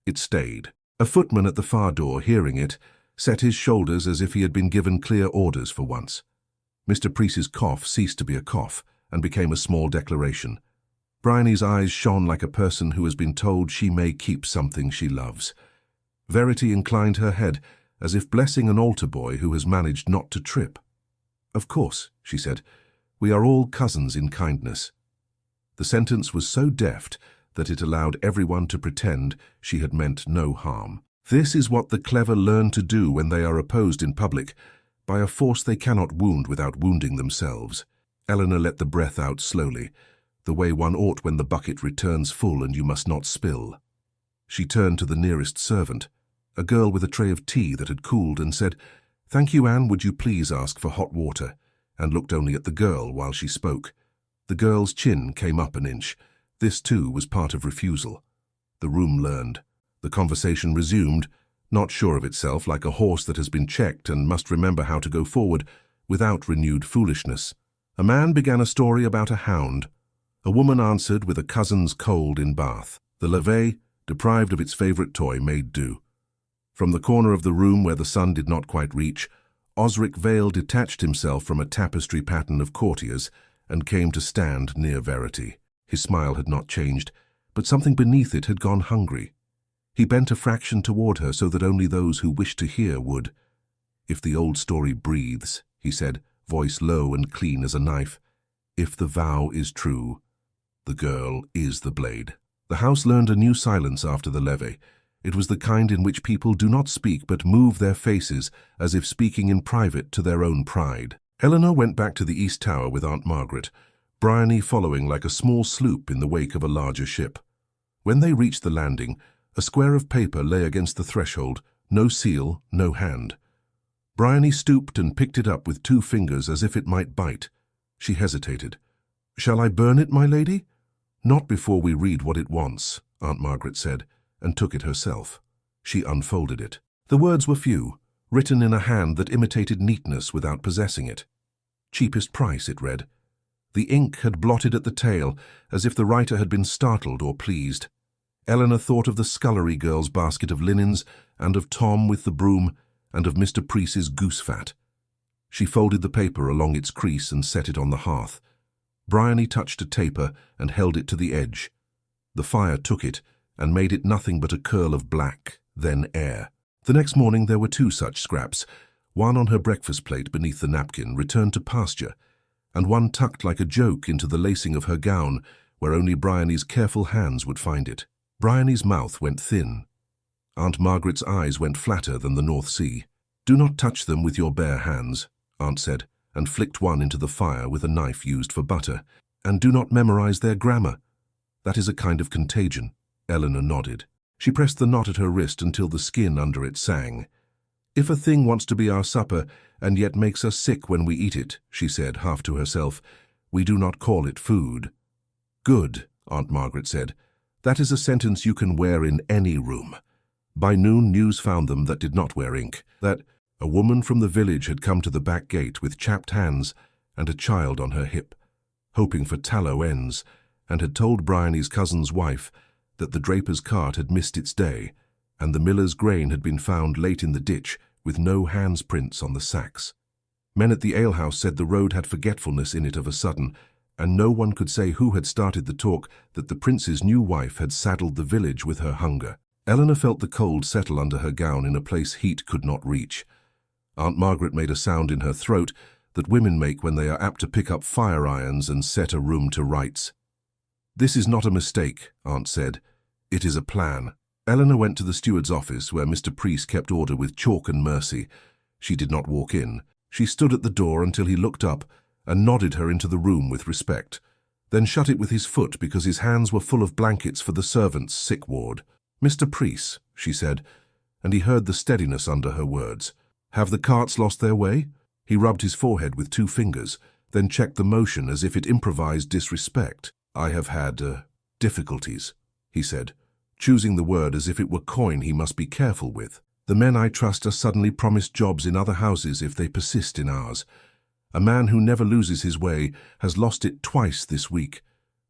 It stayed. A footman at the far door, hearing it, set his shoulders as if he had been given clear orders for once. Mr. Priest's cough ceased to be a cough and became a small declaration. Bryony's eyes shone like a person who has been told she may keep something she loves. Verity inclined her head as if blessing an altar boy who has managed not to trip. "Of course," she said, "we are all cousins in kindness." The sentence was so deft that it allowed everyone to pretend she had meant no harm. This is what the clever learn to do when they are opposed in public, by a force they cannot wound without wounding themselves. Eleanor let the breath out slowly, the way one ought when the bucket returns full and you must not spill. She turned to the nearest servant, a girl with a tray of tea that had cooled, and said, "Thank you, Anne, would you please ask for hot water?" and looked only at the girl while she spoke. The girl's chin came up an inch. This, too, was part of refusal. The room learned. The conversation resumed, not sure of itself, like a horse that has been checked and must remember how to go forward without renewed foolishness. A man began a story about a hound. A woman answered with a cousin's cold in Bath. The levee, deprived of its favourite toy, made do. From the corner of the room where the sun did not quite reach, Osric Vale detached himself from a tapestry pattern of courtiers and came to stand near Verity. His smile had not changed, but something beneath it had gone hungry. He bent a fraction toward her so that only those who wished to hear would. "If the old story breathes," he said, voice low and clean as a knife, "if the vow is true, the girl is the blade." The house learned a new silence after the levee. It was the kind in which people do not speak but move their faces as if speaking in private to their own pride. Eleanor went back to the East Tower with Aunt Margaret, Bryony following like a small sloop in the wake of a larger ship. When they reached the landing, a square of paper lay against the threshold, no seal, no hand. Bryony stooped and picked it up with 2 fingers as if it might bite. She hesitated. "Shall I burn it, my lady?" "Not before we read what it wants," Aunt Margaret said, and took it herself. She unfolded it. The words were few, written in a hand that imitated neatness without possessing it. "Cheapest price," it read. The ink had blotted at the tail, as if the writer had been startled or pleased. Eleanor thought of the scullery girl's basket of linens, and of Tom with the broom, and of Mr. Preece's goose fat. She folded the paper along its crease and set it on the hearth. Bryony touched a taper and held it to the edge. The fire took it and made it nothing but a curl of black, then air. The next morning there were 2 such scraps, one on her breakfast plate beneath the napkin, returned to pasture, and one tucked like a joke into the lacing of her gown, where only Bryony's careful hands would find it. Bryony's mouth went thin. Aunt Margaret's eyes went flatter than the North Sea. "Do not touch them with your bare hands," Aunt said, and flicked one into the fire with a knife used for butter. "And do not memorize their grammar. That is a kind of contagion." Eleanor nodded. She pressed the knot at her wrist until the skin under it sang. "If a thing wants to be our supper and yet makes us sick when we eat it," she said, half to herself, "we do not call it food." "Good," Aunt Margaret said. "That is a sentence you can wear in any room." By noon news found them that did not wear ink, that a woman from the village had come to the back gate with chapped hands and a child on her hip, hoping for tallow ends, and had told Bryony's cousin's wife that the draper's cart had missed its day, and the miller's grain had been found late in the ditch with no hands prints on the sacks. Men at the alehouse said the road had forgetfulness in it of a sudden, and no one could say who had started the talk that the prince's new wife had saddled the village with her hunger. Eleanor felt the cold settle under her gown in a place heat could not reach. Aunt Margaret made a sound in her throat that women make when they are apt to pick up fire irons and set a room to rights. "This is not a mistake," Aunt said. "It is a plan." Eleanor went to the steward's office, where Mr. Preece kept order with chalk and mercy. She did not walk in. She stood at the door until he looked up and nodded her into the room with respect, then shut it with his foot because his hands were full of blankets for the servants' sick ward. "Mr. Preece," she said, and he heard the steadiness under her words. "Have the carts lost their way?" He rubbed his forehead with 2 fingers, then checked the motion as if it improvised disrespect. "I have had, difficulties," he said, choosing the word as if it were coin he must be careful with. "The men I trust are suddenly promised jobs in other houses if they persist in ours. A man who never loses his way has lost it twice this week.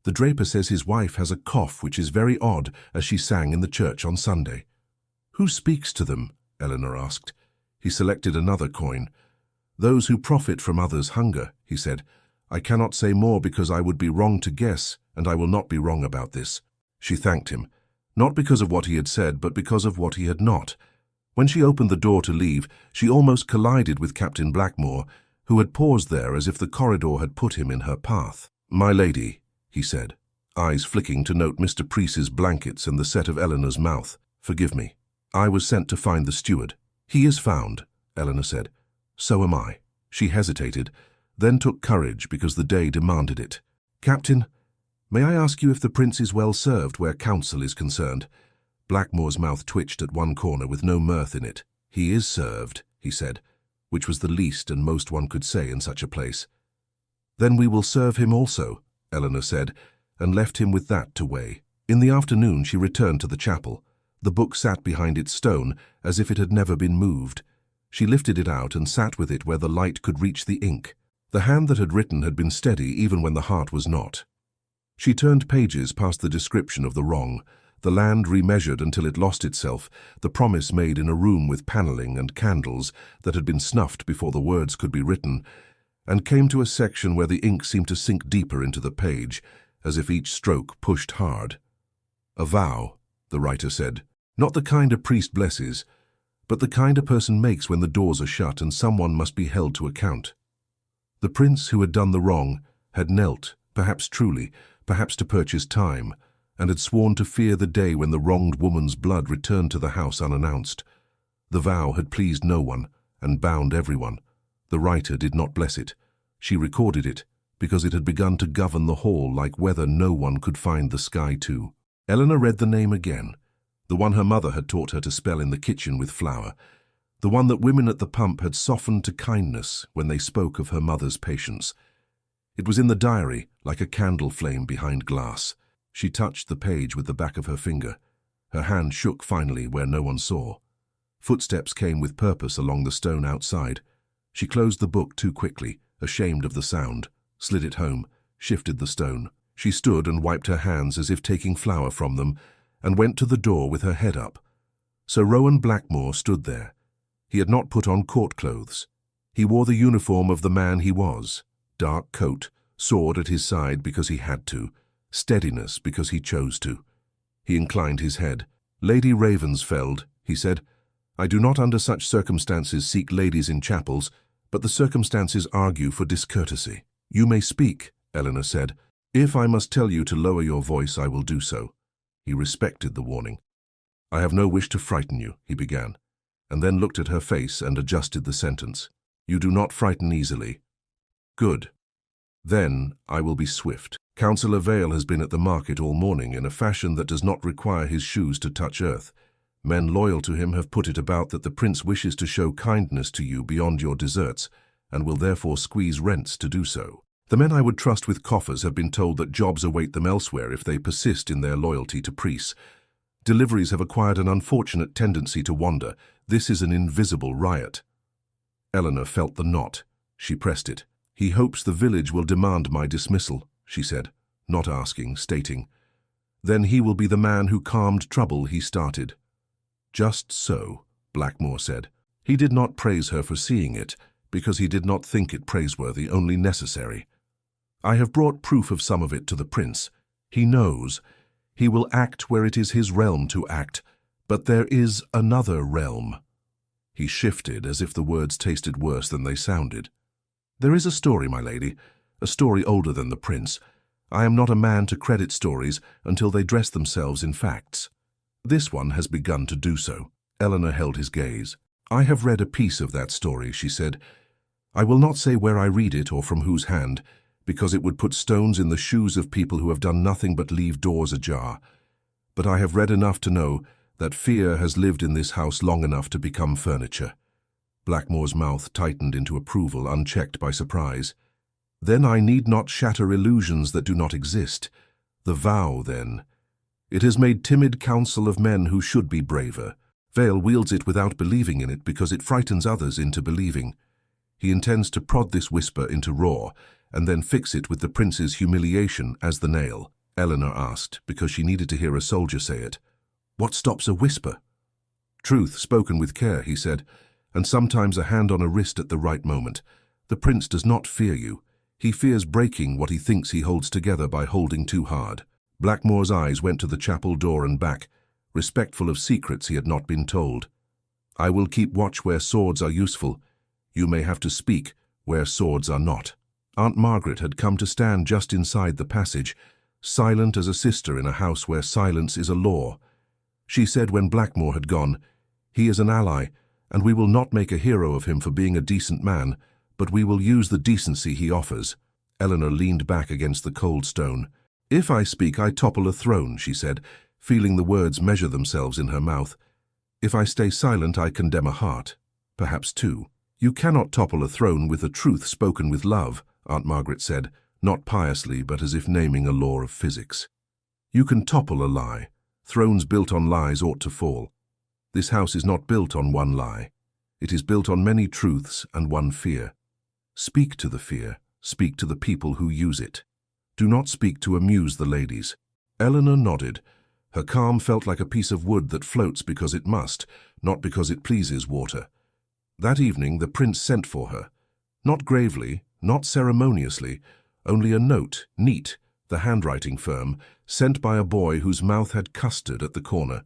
The draper says his wife has a cough which is very odd, as she sang in the church on Sunday." "Who speaks to them?" Eleanor asked. He selected another coin. "Those who profit from others' hunger," he said. "I cannot say more because I would be wrong to guess, and I will not be wrong about this." She thanked him, not because of what he had said, but because of what he had not. When she opened the door to leave, she almost collided with Captain Blackmore, who had paused there as if the corridor had put him in her path. "My lady," he said, eyes flicking to note Mr. Preece's blankets and the set of Eleanor's mouth. "Forgive me. I was sent to find the steward." "He is found," Eleanor said. "So am I." She hesitated, then took courage because the day demanded it. "Captain, may I ask you if the prince is well served where counsel is concerned?" Blackmore's mouth twitched at one corner with no mirth in it. "He is served," he said, which was the least and most one could say in such a place. Then we will serve him also, Eleanor said, and left him with that to weigh. In the afternoon she returned to the chapel. The book sat behind its stone, as if it had never been moved. She lifted it out and sat with it where the light could reach the ink. The hand that had written had been steady even when the heart was not. She turned pages past the description of the wrong, the land remeasured until it lost itself, the promise made in a room with panelling and candles that had been snuffed before the words could be written, and came to a section where the ink seemed to sink deeper into the page, as if each stroke pushed hard. A vow, the writer said, not the kind a priest blesses, but the kind a person makes when the doors are shut and someone must be held to account. The prince who had done the wrong had knelt, perhaps truly, perhaps to purchase time, and had sworn to fear the day when the wronged woman's blood returned to the house unannounced. The vow had pleased no one and bound everyone. The writer did not bless it. She recorded it, because it had begun to govern the hall like weather no one could find the sky to. Eleanor read the name again, the one her mother had taught her to spell in the kitchen with flour, the one that women at the pump had softened to kindness when they spoke of her mother's patience. It was in the diary, like a candle flame behind glass. She touched the page with the back of her finger. Her hand shook finally where no one saw. Footsteps came with purpose along the stone outside. She closed the book too quickly, ashamed of the sound, slid it home, shifted the stone. She stood and wiped her hands as if taking flour from them, and went to the door with her head up. Sir Rowan Blackmore stood there. He had not put on court clothes. He wore the uniform of the man he was, dark coat, sword at his side because he had to, steadiness because he chose to. He inclined his head. "Lady Ravensfeld," he said, "I do not under such circumstances seek ladies in chapels, but the circumstances argue for discourtesy." "You may speak," Eleanor said. "If I must tell you to lower your voice, I will do so." He respected the warning. "I have no wish to frighten you," he began, and then looked at her face and adjusted the sentence. "You do not frighten easily." "Good. Then I will be swift. Councillor Vale has been at the market all morning in a fashion that does not require his shoes to touch earth. Men loyal to him have put it about that the prince wishes to show kindness to you beyond your deserts, and will therefore squeeze rents to do so. The men I would trust with coffers have been told that jobs await them elsewhere if they persist in their loyalty to priests. Deliveries have acquired an unfortunate tendency to wander. This is an invisible riot." Eleanor felt the knot. She pressed it. "He hopes the village will demand my dismissal," she said, not asking, stating. "Then he will be the man who calmed trouble he started." "Just so," Blackmore said. He did not praise her for seeing it, because he did not think it praiseworthy, only necessary. "I have brought proof of some of it to the prince. He knows. He will act where it is his realm to act, but there is another realm." He shifted as if the words tasted worse than they sounded. "There is a story, my lady, a story older than the prince. I am not a man to credit stories until they dress themselves in facts. This one has begun to do so." Eleanor held his gaze. "I have read a piece of that story," she said. "I will not say where I read it or from whose hand, because it would put stones in the shoes of people who have done nothing but leave doors ajar. But I have read enough to know that fear has lived in this house long enough to become furniture." Blackmore's mouth tightened into approval, unchecked by surprise. "Then I need not shatter illusions that do not exist. The vow, then. It has made timid counsel of men who should be braver. Vale wields it without believing in it because it frightens others into believing. He intends to prod this whisper into roar, and then fix it with the prince's humiliation as the nail." Eleanor asked, because she needed to hear a soldier say it. "What stops a whisper?" "Truth spoken with care," he said, "and sometimes a hand on a wrist at the right moment. The prince does not fear you. He fears breaking what he thinks he holds together by holding too hard." Blackmore's eyes went to the chapel door and back, respectful of secrets he had not been told. "I will keep watch where swords are useful. You may have to speak where swords are not." Aunt Margaret had come to stand just inside the passage, silent as a sister in a house where silence is a law. She said when Blackmore had gone, "He is an ally, and we will not make a hero of him for being a decent man, but we will use the decency he offers." Eleanor leaned back against the cold stone. "If I speak, I topple a throne," she said, feeling the words measure themselves in her mouth. "If I stay silent, I condemn a heart. Perhaps two. You cannot topple a throne with a truth spoken with love," Aunt Margaret said, not piously but as if naming a law of physics. You can topple a lie. Thrones built on lies ought to fall. This house is not built on one lie. It is built on many truths and one fear. Speak to the fear. Speak to the people who use it. Do not speak to amuse the ladies. Eleanor nodded. Her calm felt like a piece of wood that floats because it must, not because it pleases water. That evening the prince sent for her. Not gravely, not ceremoniously, only a note, neat, the handwriting firm, sent by a boy whose mouth had custard at the corner.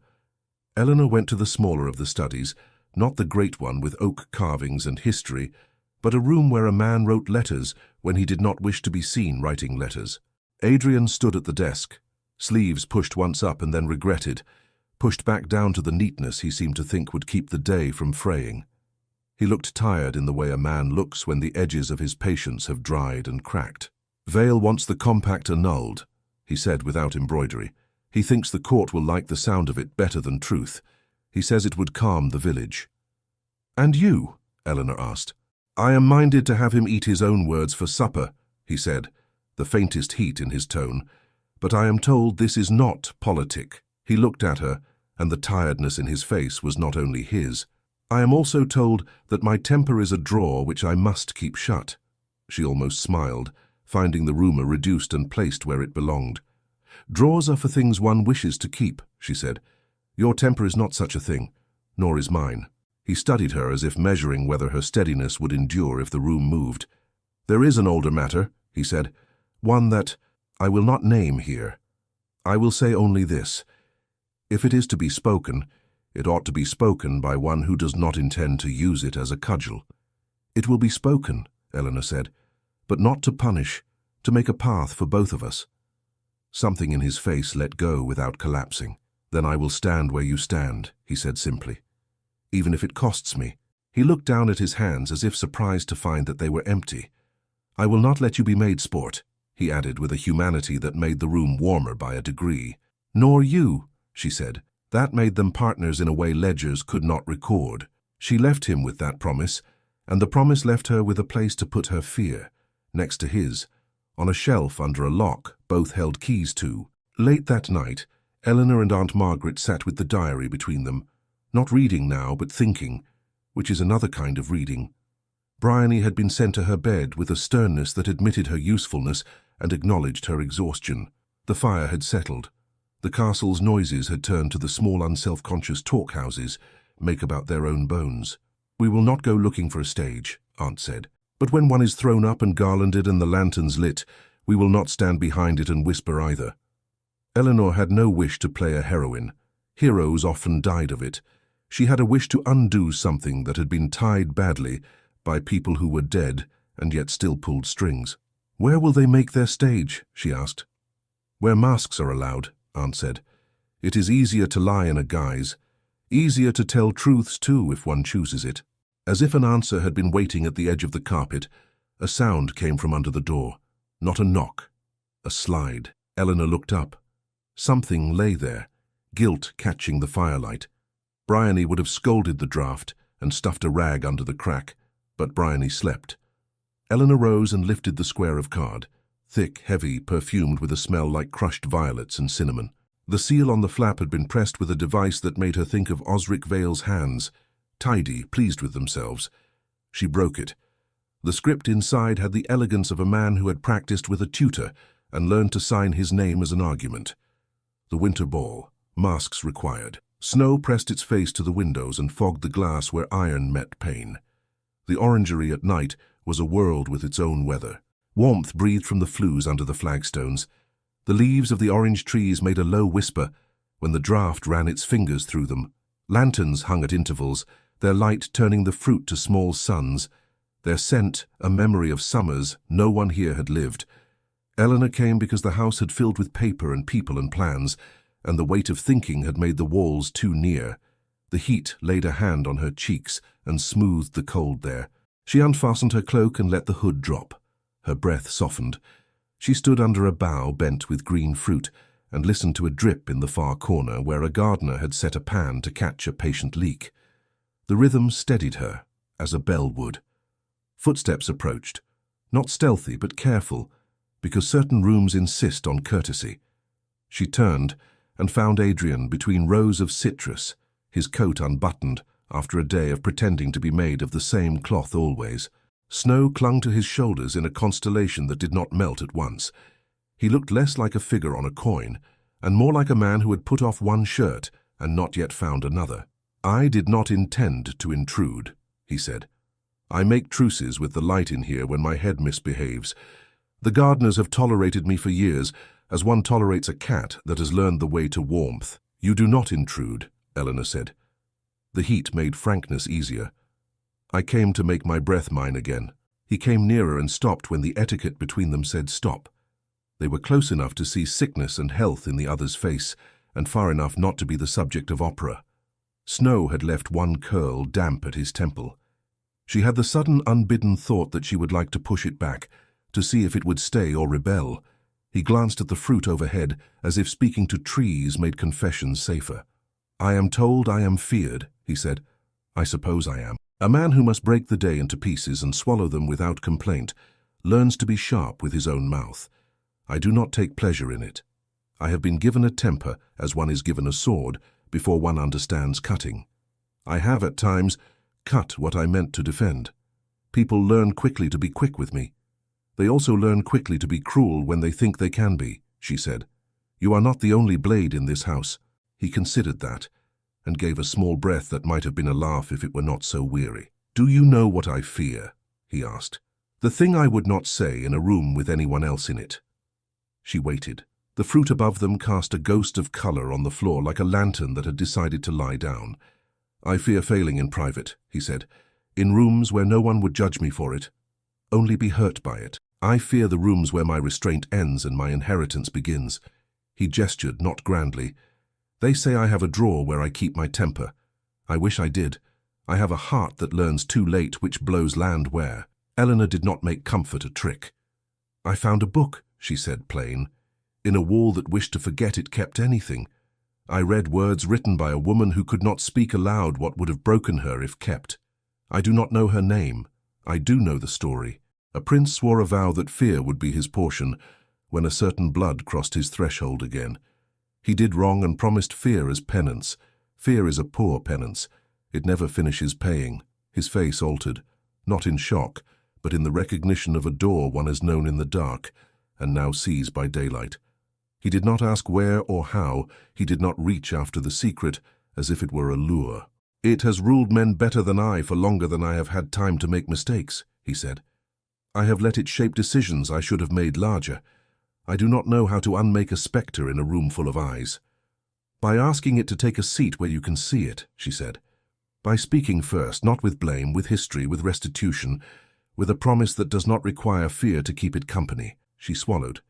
Eleanor went to the smaller of the studies, not the great one with oak carvings and history, but a room where a man wrote letters when he did not wish to be seen writing letters. Adrian stood at the desk, sleeves pushed once up and then regretted, pushed back down to the neatness he seemed to think would keep the day from fraying. He looked tired in the way a man looks when the edges of his patience have dried and cracked. Vale wants the compact annulled, he said without embroidery. He thinks the court will like the sound of it better than truth. He says it would calm the village. And you? Eleanor asked. I am minded to have him eat his own words for supper, he said, the faintest heat in his tone. But I am told this is not politic. He looked at her, and the tiredness in his face was not only his. I am also told that my temper is a drawer which I must keep shut. She almost smiled, finding the rumour reduced and placed where it belonged. Drawers are for things one wishes to keep, she said. Your temper is not such a thing, nor is mine. He studied her as if measuring whether her steadiness would endure if the room moved. There is an older matter, he said, one that I will not name here. I will say only this. If it is to be spoken, it ought to be spoken by one who does not intend to use it as a cudgel. It will be spoken, Eleanor said, but not to punish, to make a path for both of us. Something in his face let go without collapsing. Then I will stand where you stand, he said simply. Even if it costs me. He looked down at his hands as if surprised to find that they were empty. I will not let you be made sport, he added with a humanity that made the room warmer by a degree. Nor you, she said. That made them partners in a way ledgers could not record. She left him with that promise, and the promise left her with a place to put her fear, next to his, on a shelf under a lock both held keys to. Late that night, Eleanor and Aunt Margaret sat with the diary between them, not reading now but thinking, which is another kind of reading. Bryony had been sent to her bed with a sternness that admitted her usefulness and acknowledged her exhaustion. The fire had settled. The castle's noises had turned to the small unself-conscious talk-houses, make about their own bones. We will not go looking for a stage, Aunt said. But when one is thrown up and garlanded and the lanterns lit, we will not stand behind it and whisper either. Eleanor had no wish to play a heroine. Heroes often died of it. She had a wish to undo something that had been tied badly by people who were dead and yet still pulled strings. Where will they make their stage? She asked. Where masks are allowed, Aunt said. It is easier to lie in a guise. Easier to tell truths too if one chooses it. As if an answer had been waiting at the edge of the carpet, a sound came from under the door. Not a knock. A slide. Eleanor looked up. Something lay there, gilt catching the firelight. Bryony would have scolded the draught and stuffed a rag under the crack, but Bryony slept. Eleanor rose and lifted the square of card, thick, heavy, perfumed with a smell like crushed violets and cinnamon. The seal on the flap had been pressed with a device that made her think of Osric Vale's hands, tidy, pleased with themselves. She broke it. The script inside had the elegance of a man who had practiced with a tutor and learned to sign his name as an argument. The winter ball. Masks required. Snow pressed its face to the windows and fogged the glass where iron met pane. The orangery at night was a world with its own weather. Warmth breathed from the flues under the flagstones. The leaves of the orange trees made a low whisper when the draught ran its fingers through them. Lanterns hung at intervals, their light turning the fruit to small suns, their scent a memory of summers no one here had lived. Eleanor came because the house had filled with paper and people and plans, and the weight of thinking had made the walls too near. The heat laid a hand on her cheeks and smoothed the cold there. She unfastened her cloak and let the hood drop. Her breath softened. She stood under a bough bent with green fruit and listened to a drip in the far corner where a gardener had set a pan to catch a patient leak. The rhythm steadied her, as a bell would. Footsteps approached. Not stealthy, but careful, because certain rooms insist on courtesy. She turned and found Adrian between rows of citrus, his coat unbuttoned after a day of pretending to be made of the same cloth always. Snow clung to his shoulders in a constellation that did not melt at once. He looked less like a figure on a coin, and more like a man who had put off one shirt and not yet found another. "I did not intend to intrude," he said. "I make truces with the light in here when my head misbehaves. The gardeners have tolerated me for years, as one tolerates a cat that has learned the way to warmth." "You do not intrude," Eleanor said. The heat made frankness easier. "I came to make my breath mine again." He came nearer and stopped when the etiquette between them said stop. They were close enough to see sickness and health in the other's face, and far enough not to be the subject of opera. Snow had left one curl damp at his temple. She had the sudden unbidden thought that she would like to push it back, to see if it would stay or rebel. He glanced at the fruit overhead, as if speaking to trees made confessions safer. "I am told I am feared," he said. "I suppose I am. A man who must break the day into pieces and swallow them without complaint learns to be sharp with his own mouth. I do not take pleasure in it. I have been given a temper as one is given a sword before one understands cutting. I have at times cut what I meant to defend. People learn quickly to be quick with me. They also learn quickly to be cruel when they think they can be," she said. "You are not the only blade in this house." He considered that, and gave a small breath that might have been a laugh if it were not so weary. "Do you know what I fear?" he asked. "The thing I would not say in a room with anyone else in it." She waited. The fruit above them cast a ghost of color on the floor like a lantern that had decided to lie down. "I fear failing in private," he said, "in rooms where no one would judge me for it, only be hurt by it. I fear the rooms where my restraint ends and my inheritance begins." He gestured, not grandly. "They say I have a drawer where I keep my temper. I wish I did. I have a heart that learns too late which blows land where." Eleanor did not make comfort a trick. "I found a book," she said, plain. "In a wall that wished to forget it kept anything. I read words written by a woman who could not speak aloud what would have broken her if kept. I do not know her name. I do know the story. A prince swore a vow that fear would be his portion when a certain blood crossed his threshold again. He did wrong and promised fear as penance. Fear is a poor penance. It never finishes paying." His face altered, not in shock, but in the recognition of a door one has known in the dark and now sees by daylight. He did not ask where or how. He did not reach after the secret as if it were a lure. "It has ruled men better than I for longer than I have had time to make mistakes," he said. "I have let it shape decisions I should have made larger. I do not know how to unmake a spectre in a room full of eyes." "By asking it to take a seat where you can see it," she said. "By speaking first, not with blame, with history, with restitution, with a promise that does not require fear to keep it company." She swallowed,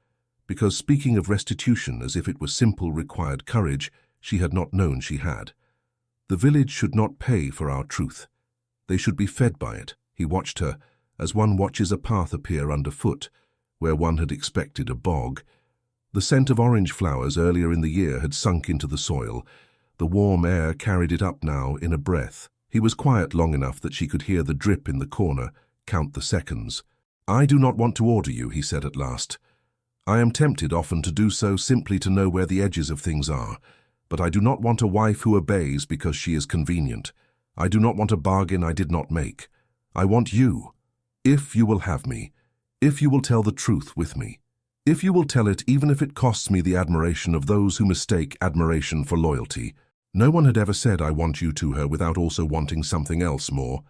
because speaking of restitution as if it were simple required courage she had not known she had. "The village should not pay for our truth. They should be fed by it." He watched her, as one watches a path appear underfoot, where one had expected a bog. The scent of orange flowers earlier in the year had sunk into the soil. The warm air carried it up now in a breath. He was quiet long enough that she could hear the drip in the corner, count the seconds. "I do not want to order you," he said at last. "I am tempted often to do so simply to know where the edges of things are, but I do not want a wife who obeys because she is convenient. I do not want a bargain I did not make. I want you. If you will have me, if you will tell the truth with me, if you will tell it even if it costs me the admiration of those who mistake admiration for loyalty." No one had ever said "I want you" to her without also wanting something else more.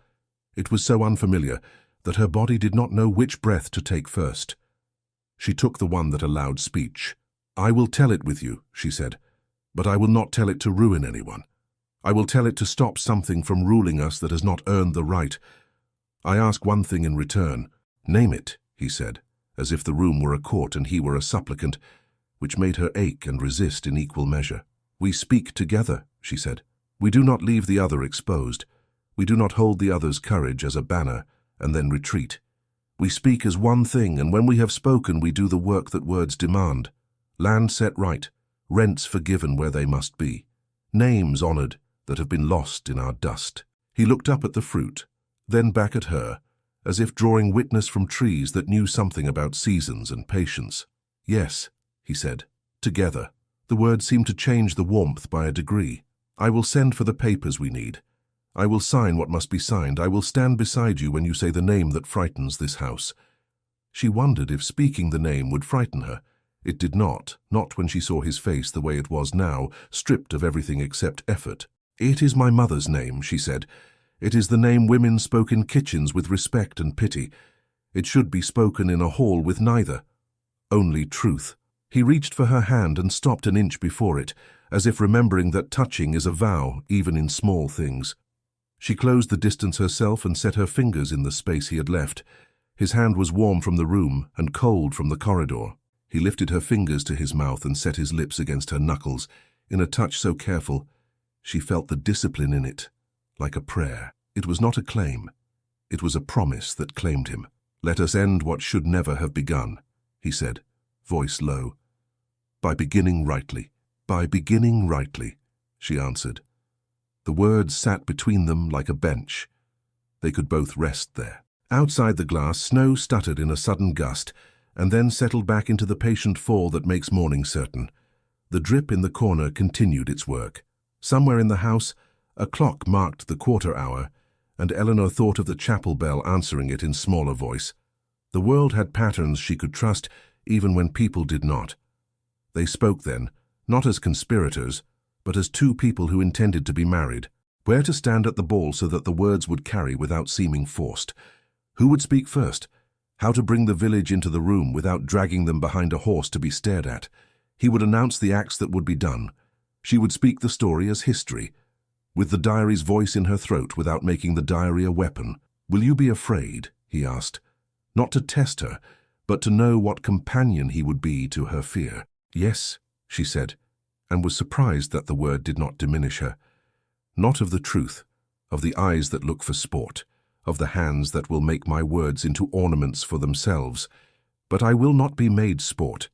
It was so unfamiliar that her body did not know which breath to take first. She took the one that allowed speech. "I will tell it with you," she said, "but I will not tell it to ruin anyone. I will tell it to stop something from ruling us that has not earned the right. I ask one thing in return." "Name it," he said, as if the room were a court and he were a supplicant, which made her ache and resist in equal measure. "We speak together," she said. "We do not leave the other exposed. We do not hold the other's courage as a banner and then retreat. We speak as one thing, and when we have spoken we do the work that words demand. Land set right, rents forgiven where they must be, names honored that have been lost in our dust." He looked up at the fruit, then back at her, as if drawing witness from trees that knew something about seasons and patience. "Yes," he said. "Together." The words seemed to change the warmth by a degree. "I will send for the papers we need. I will sign what must be signed. I will stand beside you when you say the name that frightens this house." She wondered if speaking the name would frighten her. It did not when she saw his face the way it was now, stripped of everything except effort. "It is my mother's name," she said. "It is the name women spoke in kitchens with respect and pity. It should be spoken in a hall with neither. Only truth." He reached for her hand and stopped an inch before it, as if remembering that touching is a vow, even in small things. She closed the distance herself and set her fingers in the space he had left. His hand was warm from the room and cold from the corridor. He lifted her fingers to his mouth and set his lips against her knuckles, in a touch so careful. She felt the discipline in it, like a prayer. It was not a claim. It was a promise that claimed him. "Let us end what should never have begun," he said, voice low. "By beginning rightly." "By beginning rightly," she answered. The words sat between them like a bench. They could both rest there. Outside the glass, snow stuttered in a sudden gust, and then settled back into the patient fall that makes morning certain. The drip in the corner continued its work. Somewhere in the house, a clock marked the quarter hour, and Eleanor thought of the chapel bell answering it in smaller voice. The world had patterns she could trust, even when people did not. They spoke then, not as conspirators, but as two people who intended to be married. Where to stand at the ball so that the words would carry without seeming forced. Who would speak first? How to bring the village into the room without dragging them behind a horse to be stared at. He would announce the acts that would be done. She would speak the story as history, with the diary's voice in her throat without making the diary a weapon. "Will you be afraid?" he asked. Not to test her, but to know what companion he would be to her fear. "Yes," she said, and was surprised that the word did not diminish her. "Not of the truth, of the eyes that look for sport, of the hands that will make my words into ornaments for themselves, but I will not be made sport.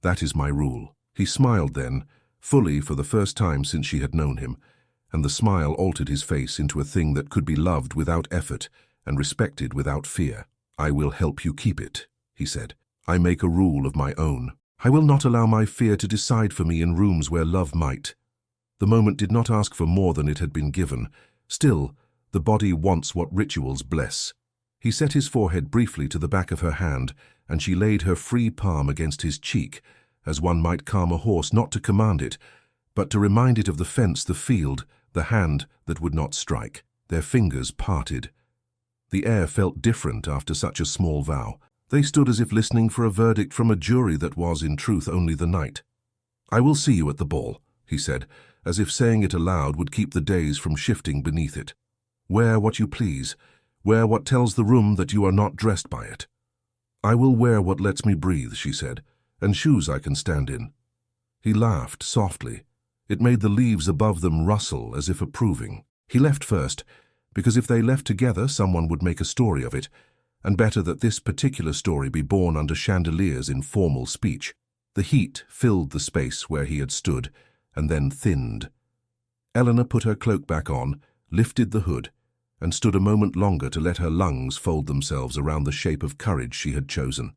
That is my rule." He smiled then, fully for the first time since she had known him, and the smile altered his face into a thing that could be loved without effort and respected without fear. "I will help you keep it," he said. "I make a rule of my own. I will not allow my fear to decide for me in rooms where love might." The moment did not ask for more than it had been given. Still, the body wants what rituals bless. He set his forehead briefly to the back of her hand, and she laid her free palm against his cheek, as one might calm a horse, not to command it, but to remind it of the fence, the field, the hand that would not strike. Their fingers parted. The air felt different after such a small vow. They stood as if listening for a verdict from a jury that was, in truth, only the night. "I will see you at the ball," he said, as if saying it aloud would keep the days from shifting beneath it. "Wear what you please. Wear what tells the room that you are not dressed by it." "I will wear what lets me breathe," she said, "and shoes I can stand in." He laughed softly. It made the leaves above them rustle as if approving. He left first, because if they left together, someone would make a story of it, and better that this particular story be born under chandeliers in formal speech. The heat filled the space where he had stood, and then thinned. Eleanor put her cloak back on, lifted the hood, and stood a moment longer to let her lungs fold themselves around the shape of courage she had chosen.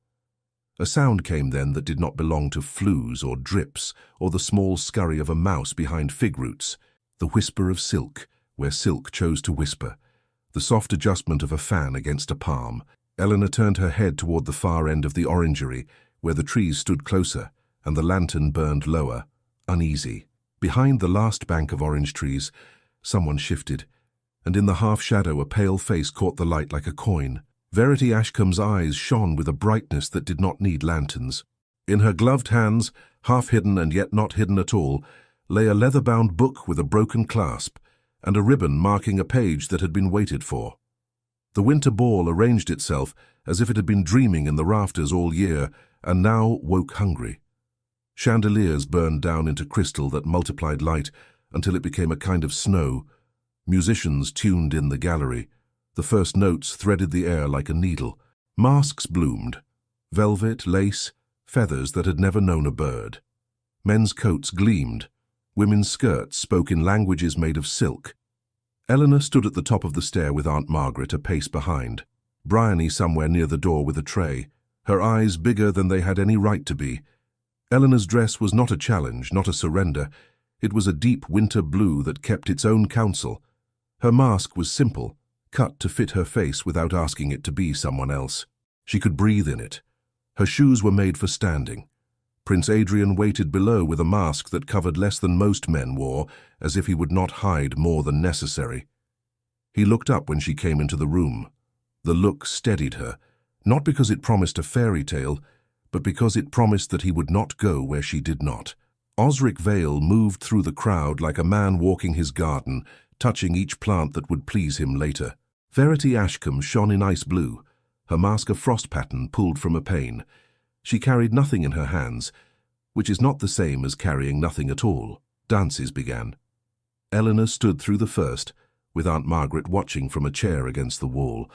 A sound came then that did not belong to flues or drips or the small scurry of a mouse behind fig roots, the whisper of silk, where silk chose to whisper, the soft adjustment of a fan against a palm. Eleanor turned her head toward the far end of the orangery, where the trees stood closer and the lantern burned lower, uneasy. Behind the last bank of orange trees, someone shifted, and in the half-shadow a pale face caught the light like a coin. Verity Ashcombe's eyes shone with a brightness that did not need lanterns. In her gloved hands, half hidden and yet not hidden at all, lay a leather-bound book with a broken clasp, and a ribbon marking a page that had been waited for. The winter ball arranged itself as if it had been dreaming in the rafters all year, and now woke hungry. Chandeliers burned down into crystal that multiplied light until it became a kind of snow. Musicians tuned in the gallery. The first notes threaded the air like a needle. Masks bloomed. Velvet, lace, feathers that had never known a bird. Men's coats gleamed. Women's skirts spoke in languages made of silk. Eleanor stood at the top of the stair with Aunt Margaret a pace behind. Bryony somewhere near the door with a tray, her eyes bigger than they had any right to be. Eleanor's dress was not a challenge, not a surrender. It was a deep winter blue that kept its own counsel. Her mask was simple, cut to fit her face without asking it to be someone else. She could breathe in it. Her shoes were made for standing. Prince Adrian waited below with a mask that covered less than most men wore, as if he would not hide more than necessary. He looked up when she came into the room. The look steadied her, not because it promised a fairy tale, but because it promised that he would not go where she did not. Osric Vale moved through the crowd like a man walking his garden, touching each plant that would please him later. Verity Ashcombe shone in ice blue, her mask a frost pattern pulled from a pane. She carried nothing in her hands, which is not the same as carrying nothing at all. Dances began. Eleanor stood through the first, with Aunt Margaret watching from a chair against the wall,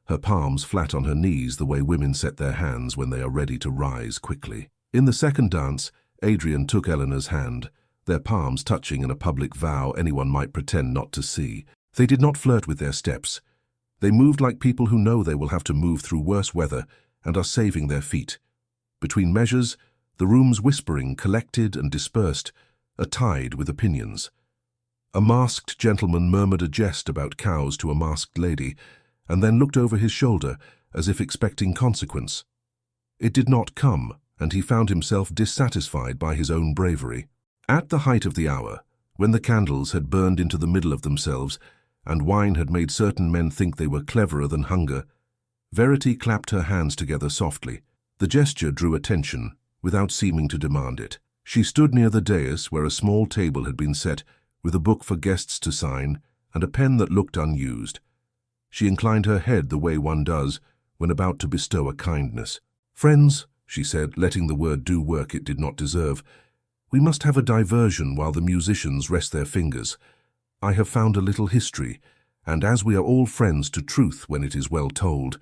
her palms flat on her knees the way women set their hands when they are ready to rise quickly. In the second dance, Adrian took Eleanor's hand, their palms touching in a public vow anyone might pretend not to see. They did not flirt with their steps. They moved like people who know they will have to move through worse weather and are saving their feet. Between measures, the room's whispering collected and dispersed, a tide with opinions. A masked gentleman murmured a jest about cows to a masked lady, and then looked over his shoulder as if expecting consequence. It did not come, and he found himself dissatisfied by his own bravery. At the height of the hour, when the candles had burned into the middle of themselves, and wine had made certain men think they were cleverer than hunger, Verity clapped her hands together softly. The gesture drew attention, without seeming to demand it. She stood near the dais where a small table had been set, with a book for guests to sign, and a pen that looked unused. She inclined her head the way one does when about to bestow a kindness. "Friends," she said, letting the word do work it did not deserve, "we must have a diversion while the musicians rest their fingers. I have found a little history, and as we are all friends to truth when it is well told,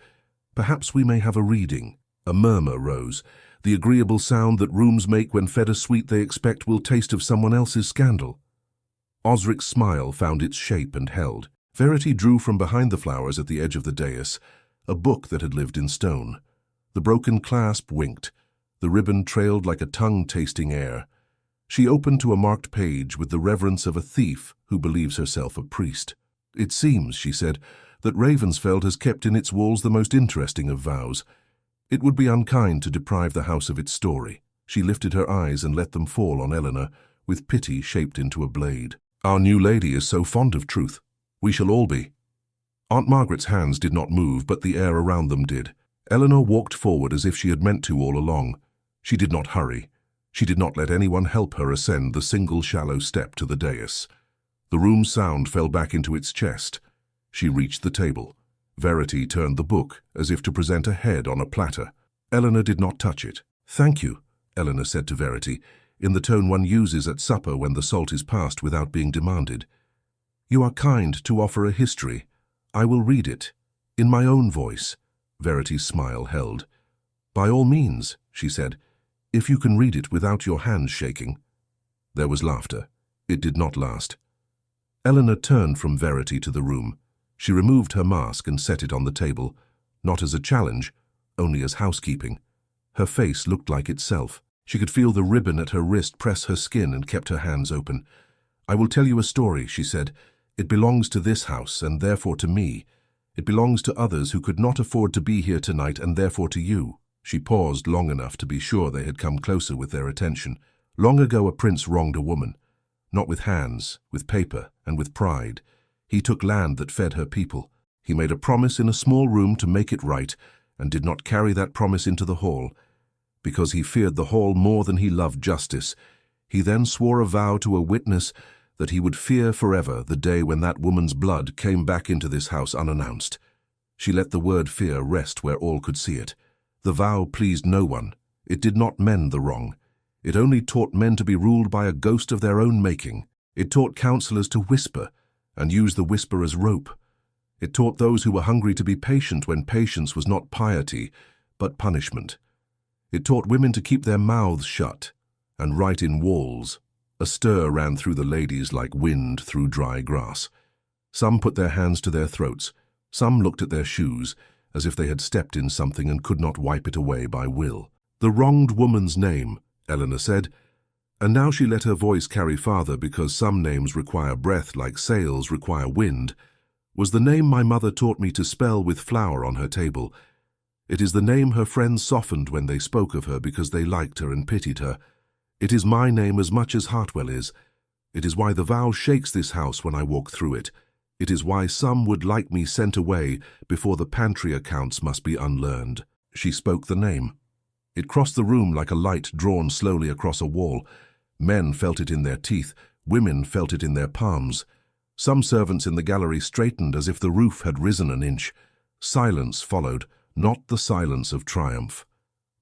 perhaps we may have a reading." A murmur rose, the agreeable sound that rooms make when fed a sweet they expect will taste of someone else's scandal. Osric's smile found its shape and held. Verity drew from behind the flowers at the edge of the dais a book that had lived in stone. The broken clasp winked. The ribbon trailed like a tongue-tasting air. She opened to a marked page with the reverence of a thief who believes herself a priest. "It seems," she said, "that Ravensfeld has kept in its walls the most interesting of vows. It would be unkind to deprive the house of its story." She lifted her eyes and let them fall on Eleanor, with pity shaped into a blade. "Our new lady is so fond of truth. We shall all be." Aunt Margaret's hands did not move, but the air around them did. Eleanor walked forward as if she had meant to all along. She did not hurry. She did not let anyone help her ascend the single shallow step to the dais. The room's sound fell back into its chest. She reached the table. Verity turned the book as if to present a head on a platter. Eleanor did not touch it. "Thank you," Eleanor said to Verity, in the tone one uses at supper when the salt is passed without being demanded. "You are kind to offer a history. I will read it, in my own voice." Verity's smile held. "By all means," she said, "if you can read it without your hands shaking." There was laughter. It did not last. Eleanor turned from Verity to the room. She removed her mask and set it on the table, not as a challenge, only as housekeeping. Her face looked like itself. She could feel the ribbon at her wrist press her skin and kept her hands open. "I will tell you a story," she said. "It belongs to this house, and therefore to me. It belongs to others who could not afford to be here tonight, and therefore to you." She paused long enough to be sure they had come closer with their attention. Long ago a prince wronged a woman. Not with hands, with paper, and with pride. He took land that fed her people. He made a promise in a small room to make it right, and did not carry that promise into the hall. Because he feared the hall more than he loved justice, he then swore a vow to a witness that he would fear forever the day when that woman's blood came back into this house unannounced. She let the word fear rest where all could see it. The vow pleased no one. It did not mend the wrong. It only taught men to be ruled by a ghost of their own making. It taught counselors to whisper, and use the whisper as rope. It taught those who were hungry to be patient when patience was not piety, but punishment. It taught women to keep their mouths shut, and write in walls. A stir ran through the ladies like wind through dry grass. Some put their hands to their throats, some looked at their shoes, as if they had stepped in something and could not wipe it away by will. "The wronged woman's name," Eleanor said, and now she let her voice carry farther because some names require breath like sails require wind, "was the name my mother taught me to spell with flour on her table. It is the name her friends softened when they spoke of her because they liked her and pitied her. It is my name as much as Hartwell is. It is why the vow shakes this house when I walk through it. It is why some would like me sent away before the pantry accounts must be unlearned." She spoke the name. It crossed the room like a light drawn slowly across a wall. Men felt it in their teeth, women felt it in their palms. Some servants in the gallery straightened as if the roof had risen an inch. Silence followed, not the silence of triumph,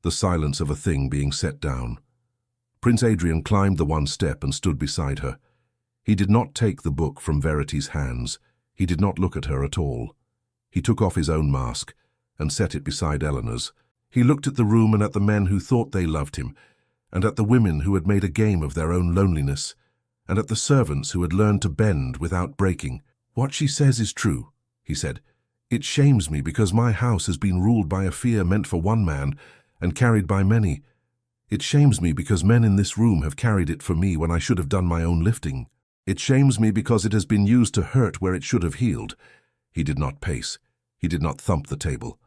the silence of a thing being set down. Prince Adrian climbed the one step and stood beside her. He did not take the book from Verity's hands. He did not look at her at all. He took off his own mask and set it beside Eleanor's. He looked at the room and at the men who thought they loved him, and at the women who had made a game of their own loneliness, and at the servants who had learned to bend without breaking. "What she says is true," he said. "It shames me because my house has been ruled by a fear meant for one man and carried by many. It shames me because men in this room have carried it for me when I should have done my own lifting. It shames me because it has been used to hurt where it should have healed." He did not pace. He did not thump the table.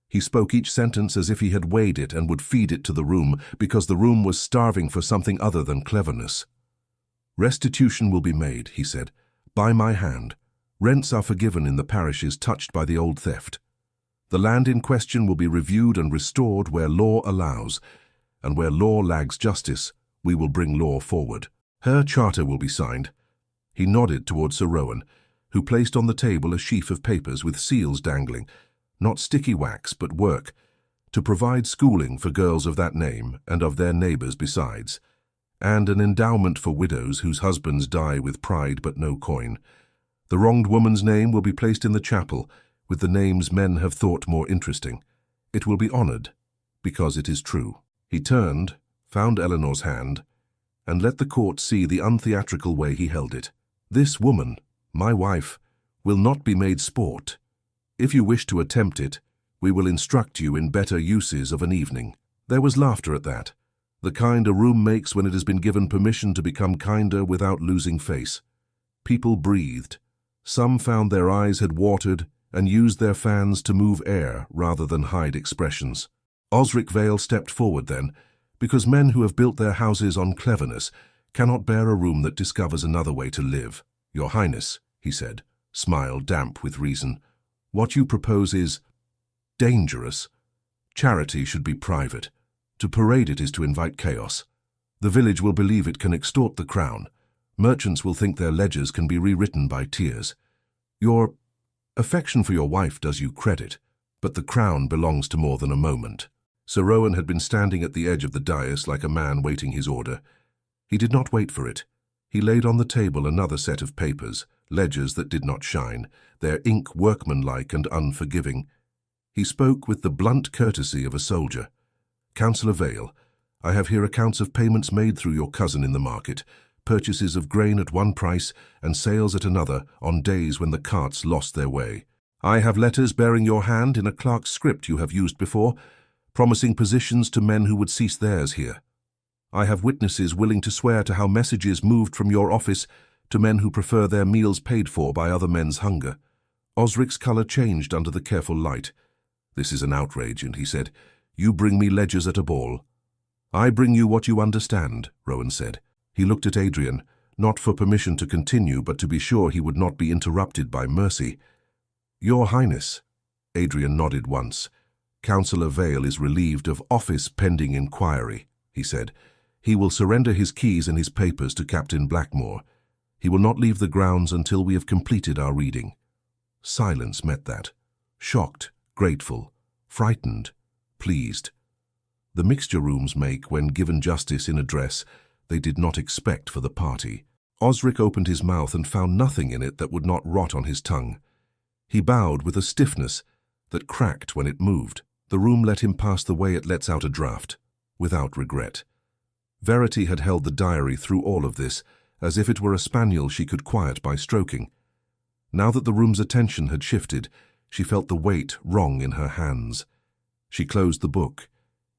He spoke each sentence as if he had weighed it and would feed it to the room because the room was starving for something other than cleverness. "Restitution will be made," he said, "by my hand. Rents are forgiven in the parishes touched by the old theft. The land in question will be reviewed and restored where law allows, and where law lags justice, we will bring law forward. Her charter will be signed." He nodded toward Sir Rowan, who placed on the table a sheaf of papers with seals dangling, not sticky wax but work, to provide schooling for girls of that name and of their neighbours besides, and an endowment for widows whose husbands die with pride but no coin. The wronged woman's name will be placed in the chapel with the names men have thought more interesting. It will be honoured because it is true. He turned, found Eleanor's hand, and let the court see the untheatrical way he held it. "This woman, my wife, will not be made sport. If you wish to attempt it, we will instruct you in better uses of an evening." There was laughter at that, the kind a room makes when it has been given permission to become kinder without losing face. People breathed. Some found their eyes had watered and used their fans to move air rather than hide expressions. Osric Vale stepped forward then, because men who have built their houses on cleverness cannot bear a room that discovers another way to live. "Your Highness," he said, smile damp with reason, "what you propose is dangerous. Charity should be private. To parade it is to invite chaos. The village will believe it can extort the crown. Merchants will think their ledgers can be rewritten by tears. Your affection for your wife does you credit, but the crown belongs to more than a moment." Sir Rowan had been standing at the edge of the dais like a man waiting his order. He did not wait for it. He laid on the table another set of papers, ledgers that did not shine, their ink workmanlike and unforgiving. He spoke with the blunt courtesy of a soldier. "Councillor Vale, I have here accounts of payments made through your cousin in the market, purchases of grain at one price and sales at another on days when the carts lost their way. I have letters bearing your hand in a clerk's script you have used before, promising positions to men who would cease theirs here. I have witnesses willing to swear to how messages moved from your office to men who prefer their meals paid for by other men's hunger." Osric's colour changed under the careful light. "This is an outrage," and he said, "You bring me ledgers at a ball." "I bring you what you understand," Rowan said. He looked at Adrian, not for permission to continue, but to be sure he would not be interrupted by mercy. "Your Highness," Adrian nodded once. "Councillor Vale is relieved of office pending inquiry," he said. "He will surrender his keys and his papers to Captain Blackmore. He will not leave the grounds until we have completed our reading." Silence met that. Shocked, grateful, frightened, pleased. The mixture rooms make, when given justice in a dress, they did not expect for the party. Osric opened his mouth and found nothing in it that would not rot on his tongue. He bowed with a stiffness that cracked when it moved. The room let him pass the way it lets out a draught, without regret. Verity had held the diary through all of this, as if it were a spaniel she could quiet by stroking. Now that the room's attention had shifted, She felt the weight wrong in her hands. She closed the book.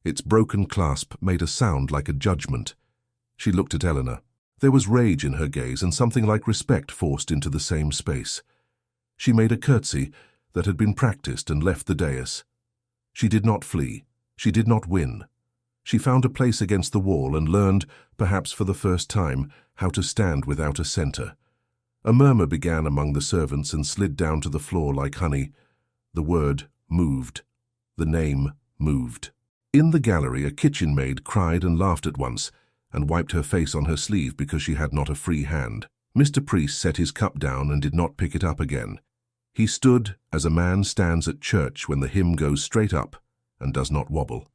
Its broken clasp made a sound like a judgment. She looked at Eleanor. There was rage in her gaze and something like respect forced into the same space. She made a curtsy that had been practiced and left the dais. She did not flee. She did not win. She found a place against the wall and learned, perhaps for the first time, how to stand without a center. A murmur began among the servants and slid down to the floor like honey. The word moved. The name moved. In the gallery, a kitchen maid cried and laughed at once, and wiped her face on her sleeve because she had not a free hand. Mr. Priest set his cup down and did not pick it up again. He stood as a man stands at church when the hymn goes straight up and does not wobble.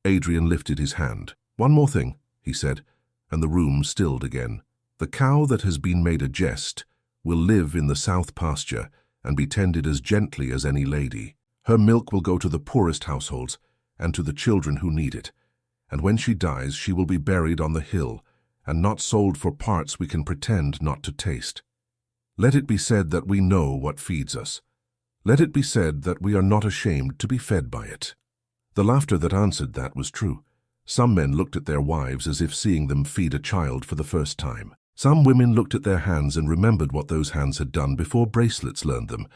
Adrian lifted his hand. "One more thing," he said, and the room stilled again. "The cow that has been made a jest will live in the south pasture and be tended as gently as any lady. Her milk will go to the poorest households and to the children who need it. And when she dies, she will be buried on the hill, and not sold for parts we can pretend not to taste. Let it be said that we know what feeds us. Let it be said that we are not ashamed to be fed by it." The laughter that answered that was true. Some men looked at their wives as if seeing them feed a child for the first time. Some women looked at their hands and remembered what those hands had done before bracelets learned them.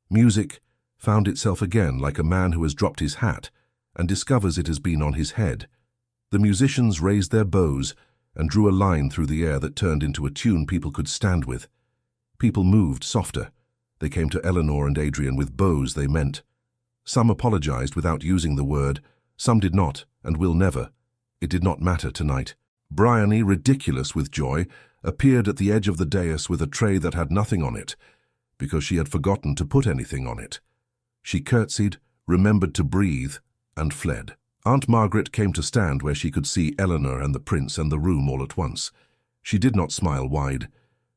Music found itself again like a man who has dropped his hat and discovers it has been on his head. The musicians raised their bows and drew a line through the air that turned into a tune people could stand with. People moved softer. They came to Eleanor and Adrian with bows they meant. Some apologized without using the word. Some did not, and will never. It did not matter tonight. Bryony, ridiculous with joy, appeared at the edge of the dais with a tray that had nothing on it, because she had forgotten to put anything on it. She curtsied, remembered to breathe, and fled. Aunt Margaret came to stand where she could see Eleanor and the prince and the room all at once. She did not smile wide.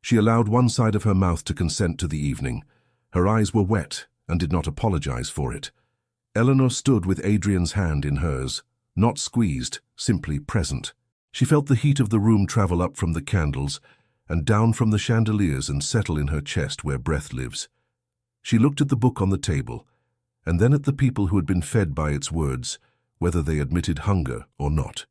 She allowed one side of her mouth to consent to the evening. Her eyes were wet and did not apologize for it. Eleanor stood with Adrian's hand in hers, not squeezed, simply present. She felt the heat of the room travel up from the candles and down from the chandeliers and settle in her chest where breath lives. She looked at the book on the table, and then at the people who had been fed by its words, whether they admitted hunger or not.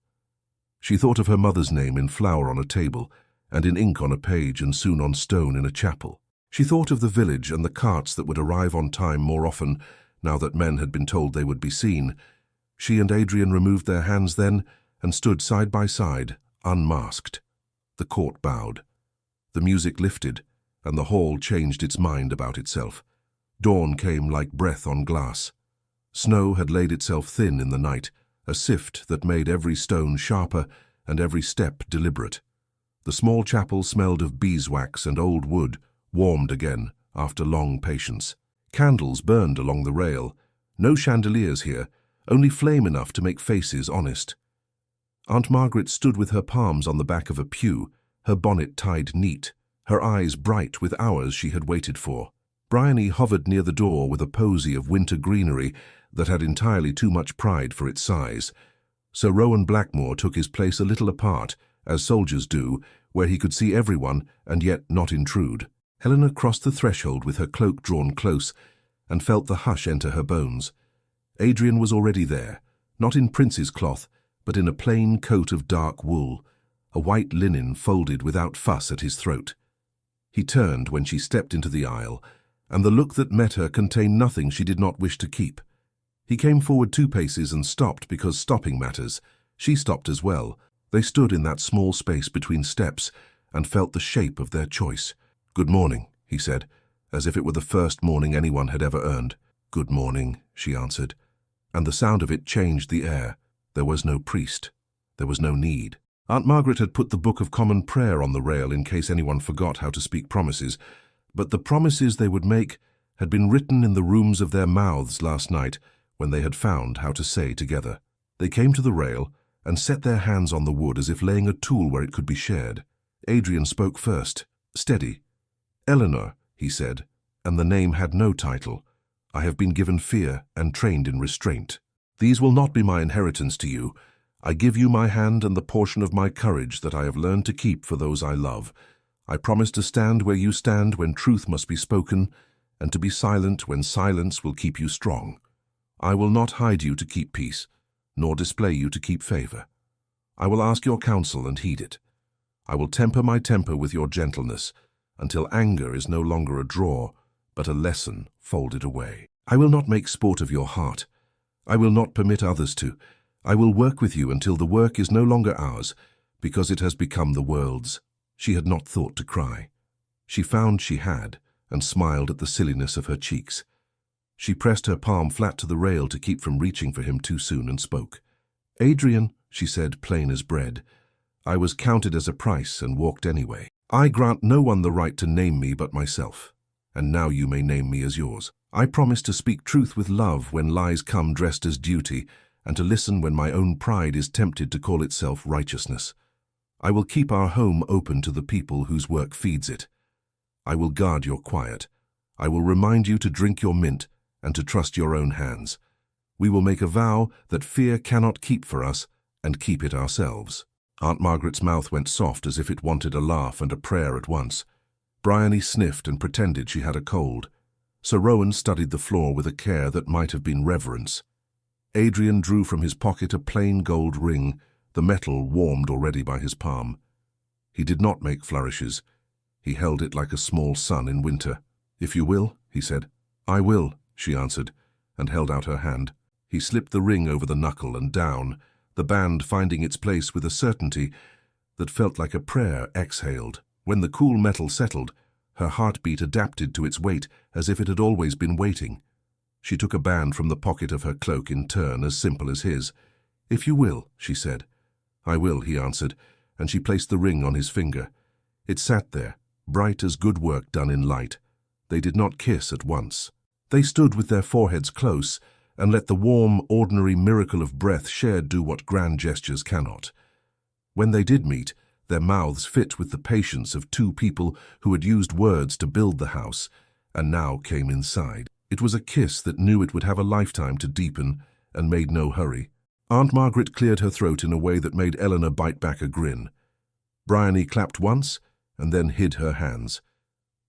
She thought of her mother's name in flour on a table, and in ink on a page, and soon on stone in a chapel. She thought of the village and the carts that would arrive on time more often, now that men had been told they would be seen. She and Adrian removed their hands then, and stood side by side, unmasked. The court bowed. The music lifted, and the hall changed its mind about itself. Dawn came like breath on glass. Snow had laid itself thin in the night, a sift that made every stone sharper and every step deliberate. The small chapel smelled of beeswax and old wood, warmed again after long patience. Candles burned along the rail. No chandeliers here, only flame enough to make faces honest. Aunt Margaret stood with her palms on the back of a pew, her bonnet tied neat, her eyes bright with hours she had waited for. Bryony hovered near the door with a posy of winter greenery that had entirely too much pride for its size. Sir Rowan Blackmore took his place a little apart, as soldiers do, where he could see everyone and yet not intrude. Helena crossed the threshold with her cloak drawn close and felt the hush enter her bones. Adrian was already there, not in prince's cloth, but in a plain coat of dark wool, a white linen folded without fuss at his throat. He turned when she stepped into the aisle, and the look that met her contained nothing she did not wish to keep. He came forward 2 paces and stopped because stopping matters. She stopped as well. They stood in that small space between steps and felt the shape of their choice. "Good morning," he said, as if it were the first morning anyone had ever earned. "Good morning," she answered, and the sound of it changed the air. There was no priest. There was no need. Aunt Margaret had put the Book of Common Prayer on the rail in case anyone forgot how to speak promises, but the promises they would make had been written in the rooms of their mouths last night when they had found how to say together. They came to the rail and set their hands on the wood as if laying a tool where it could be shared. Adrian spoke first. "Steady." "Eleanor," he said, and the name had no title. "I have been given fear and trained in restraint. These will not be my inheritance to you. I give you my hand and the portion of my courage that I have learned to keep for those I love. I promise to stand where you stand when truth must be spoken, and to be silent when silence will keep you strong. I will not hide you to keep peace, nor display you to keep favor. I will ask your counsel and heed it. I will temper my temper with your gentleness, until anger is no longer a draw, but a lesson folded away. I will not make sport of your heart. I will not permit others to. I will work with you until the work is no longer ours, because it has become the world's. She had not thought to cry. She found she had, and smiled at the silliness of her cheeks. She pressed her palm flat to the rail to keep from reaching for him too soon and spoke. "Adrian," she said, plain as bread, "I was counted as a price and walked anyway. I grant no one the right to name me but myself, and now you may name me as yours. I promise to speak truth with love when lies come dressed as duty, and to listen when my own pride is tempted to call itself righteousness. I will keep our home open to the people whose work feeds it. I will guard your quiet. I will remind you to drink your mint and to trust your own hands. We will make a vow that fear cannot keep for us and keep it ourselves." Aunt Margaret's mouth went soft as if it wanted a laugh and a prayer at once. Bryony sniffed and pretended she had a cold. Sir Rowan studied the floor with a care that might have been reverence. Adrian drew from his pocket a plain gold ring, the metal warmed already by his palm. He did not make flourishes. He held it like a small sun in winter. "If you will," he said. "I will," she answered, and held out her hand. He slipped the ring over the knuckle and down, the band finding its place with a certainty that felt like a prayer exhaled. When the cool metal settled, her heartbeat adapted to its weight as if it had always been waiting. She took a band from the pocket of her cloak in turn, as simple as his. "If you will," she said. "I will," he answered, and she placed the ring on his finger. It sat there, bright as good work done in light. They did not kiss at once. They stood with their foreheads close, and let the warm, ordinary miracle of breath shared do what grand gestures cannot. When they did meet, their mouths fit with the patience of two people who had used words to build the house, and now came inside. It was a kiss that knew it would have a lifetime to deepen, and made no hurry. Aunt Margaret cleared her throat in a way that made Eleanor bite back a grin. Bryony clapped once, and then hid her hands.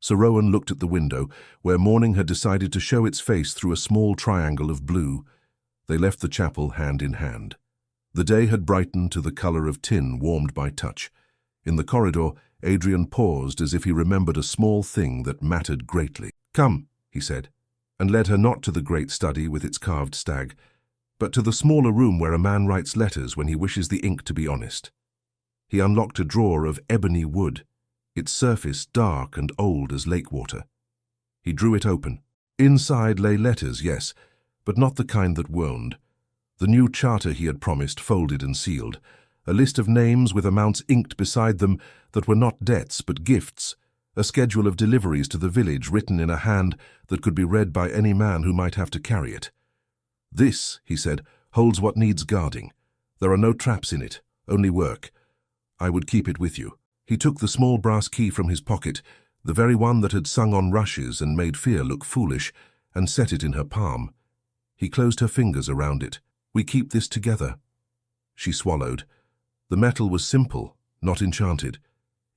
Sir Rowan looked at the window, where morning had decided to show its face through a small triangle of blue. They left the chapel hand in hand. The day had brightened to the colour of tin warmed by touch. In the corridor, Adrian paused as if he remembered a small thing that mattered greatly. "Come," he said, and led her not to the great study with its carved stag, but to the smaller room where a man writes letters when he wishes the ink to be honest. He unlocked a drawer of ebony wood, its surface dark and old as lake water. He drew it open. Inside lay letters, yes, but not the kind that wound. The new charter he had promised folded and sealed, a list of names with amounts inked beside them that were not debts but gifts, a schedule of deliveries to the village written in a hand that could be read by any man who might have to carry it. "This," he said, "holds what needs guarding. There are no traps in it, only work. I would keep it with you." He took the small brass key from his pocket, the very one that had sung on rushes and made fear look foolish, and set it in her palm. He closed her fingers around it. "We keep this together." She swallowed. The metal was simple, not enchanted.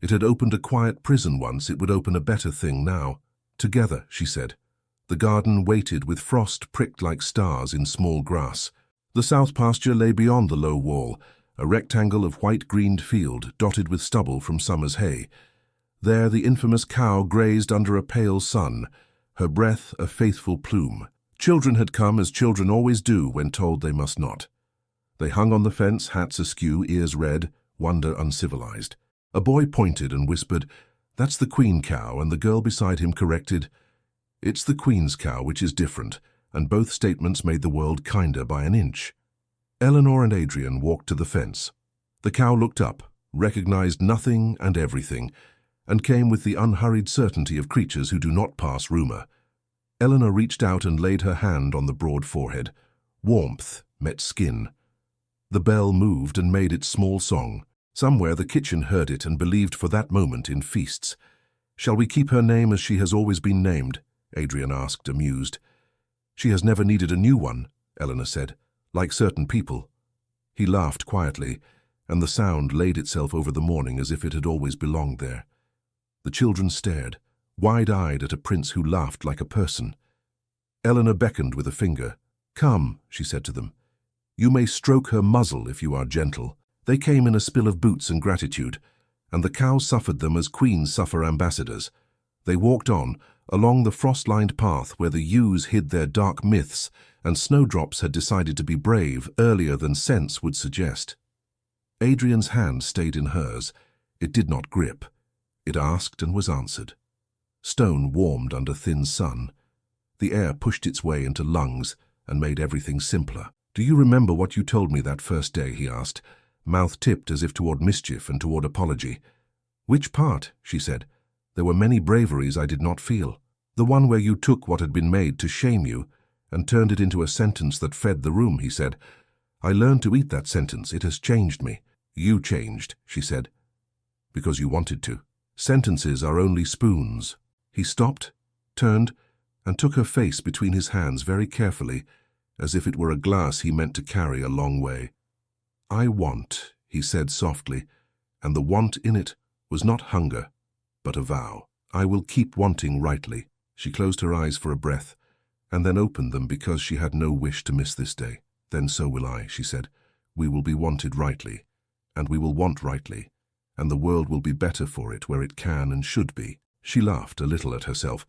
It had opened a quiet prison once, it would open a better thing now. "Together," she said. The garden waited with frost pricked like stars in small grass. The south pasture lay beyond the low wall, a rectangle of white-greened field dotted with stubble from summer's hay. There the infamous cow grazed under a pale sun, her breath a faithful plume. Children had come as children always do when told they must not. They hung on the fence, hats askew, ears red, wonder uncivilized. A boy pointed and whispered, "That's the queen cow," and the girl beside him corrected, "It's the queen's cow, which is different," and both statements made the world kinder by an inch. Eleanor and Adrian walked to the fence. The cow looked up, recognized nothing and everything, and came with the unhurried certainty of creatures who do not pass rumor. Eleanor reached out and laid her hand on the broad forehead. Warmth met skin. The bell moved and made its small song. Somewhere the kitchen heard it and believed for that moment in feasts. "Shall we keep her name as she has always been named?" Adrian asked, amused. "She has never needed a new one," Eleanor said, "like certain people." He laughed quietly, and the sound laid itself over the morning as if it had always belonged there. The children stared, wide-eyed at a prince who laughed like a person. Eleanor beckoned with a finger. "Come," she said to them. "You may stroke her muzzle if you are gentle." They came in a spill of boots and gratitude, and the cow suffered them as queens suffer ambassadors. They walked on, along the frost-lined path where the ewes hid their dark myths and snowdrops had decided to be brave earlier than sense would suggest. Adrian's hand stayed in hers. It did not grip. It asked and was answered. Stone warmed under thin sun. The air pushed its way into lungs and made everything simpler. "Do you remember what you told me that first day?" he asked, mouth tipped as if toward mischief and toward apology. "Which part?" she said. "There were many braveries I did not feel." "The one where you took what had been made to shame you and turned it into a sentence that fed the room," he said. "I learned to eat that sentence. It has changed me." "You changed," she said, "because you wanted to. Sentences are only spoons." He stopped, turned, and took her face between his hands very carefully, as if it were a glass he meant to carry a long way. "I want," he said softly, and the want in it was not hunger, but a vow. "I will keep wanting rightly." She closed her eyes for a breath, and then opened them because she had no wish to miss this day. "Then so will I," she said. "We will be wanted rightly, and we will want rightly, and the world will be better for it where it can and should be." She laughed a little at herself.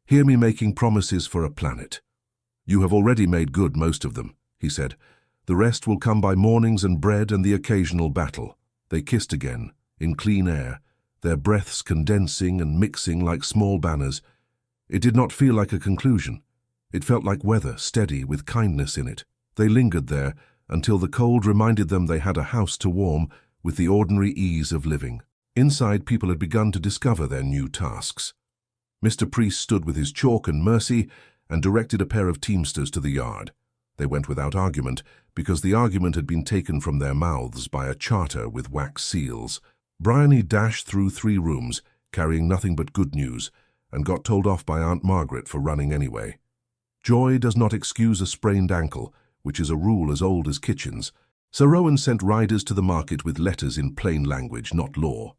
"Hear me making promises for a planet." "You have already made good most of them," he said. "The rest will come by mornings and bread and the occasional battle." They kissed again, in clean air, their breaths condensing and mixing like small banners. It did not feel like a conclusion. It felt like weather, steady, with kindness in it. They lingered there until the cold reminded them they had a house to warm with the ordinary ease of living. Inside, people had begun to discover their new tasks. Mr. Priest stood with his chalk and mercy and directed a pair of teamsters to the yard. They went without argument, because the argument had been taken from their mouths by a charter with wax seals. Bryony dashed through 3 rooms, carrying nothing but good news, and got told off by Aunt Margaret for running anyway. Joy does not excuse a sprained ankle, which is a rule as old as kitchens. Sir Rowan sent riders to the market with letters in plain language, not law.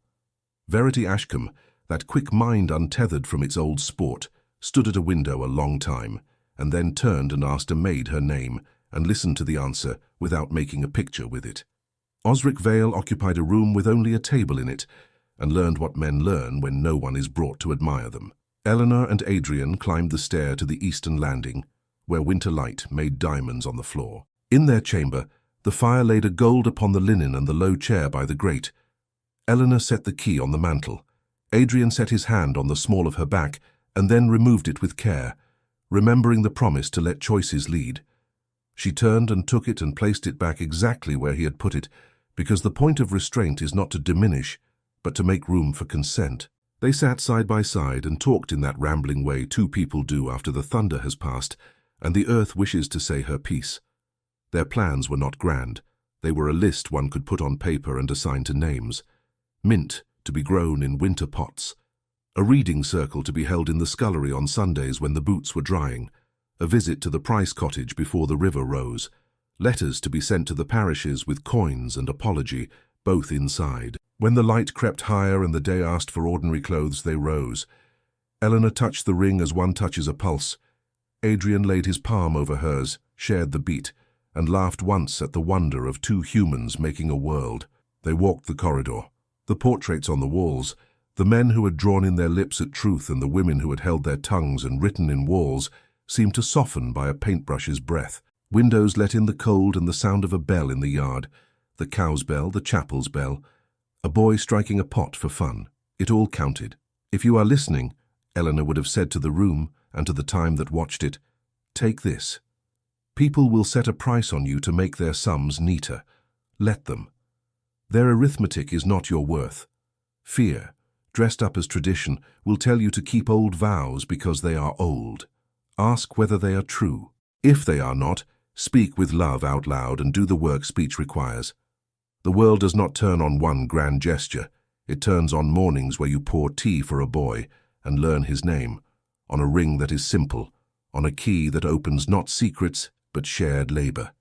Verity Ashcombe, that quick mind untethered from its old sport, stood at a window a long time, and then turned and asked a maid her name, and listened to the answer without making a picture with it. Osric Vale occupied a room with only a table in it, and learned what men learn when no one is brought to admire them. Eleanor and Adrian climbed the stair to the eastern landing, where winter light made diamonds on the floor. In their chamber, the fire laid a gold upon the linen and the low chair by the grate. Eleanor set the key on the mantel. Adrian set his hand on the small of her back, and then removed it with care, remembering the promise to let choices lead. She turned and took it and placed it back exactly where he had put it, because the point of restraint is not to diminish, but to make room for consent. They sat side by side and talked in that rambling way 2 people do after the thunder has passed and the earth wishes to say her piece. Their plans were not grand. They were a list one could put on paper and assign to names. Mint, to be grown in winter pots. A reading circle to be held in the scullery on Sundays when the boots were drying. A visit to the Price cottage before the river rose. Letters to be sent to the parishes with coins and apology, both inside. When the light crept higher and the day asked for ordinary clothes, they rose. Eleanor touched the ring as one touches a pulse. Adrian laid his palm over hers, shared the beat, and laughed once at the wonder of 2 humans making a world. They walked the corridor. The portraits on the walls, the men who had drawn in their lips at truth and the women who had held their tongues and written in walls, seemed to soften by a paintbrush's breath. Windows let in the cold and the sound of a bell in the yard, the cow's bell, the chapel's bell, a boy striking a pot for fun. It all counted. "If you are listening," Eleanor would have said to the room and to the time that watched it, "take this. People will set a price on you to make their sums neater. Let them. Their arithmetic is not your worth. Fear, dressed up as tradition, will tell you to keep old vows because they are old. Ask whether they are true. If they are not, speak with love out loud and do the work speech requires. The world does not turn on one grand gesture. It turns on mornings where you pour tea for a boy and learn his name, on a ring that is simple, on a key that opens not secrets but shared labor.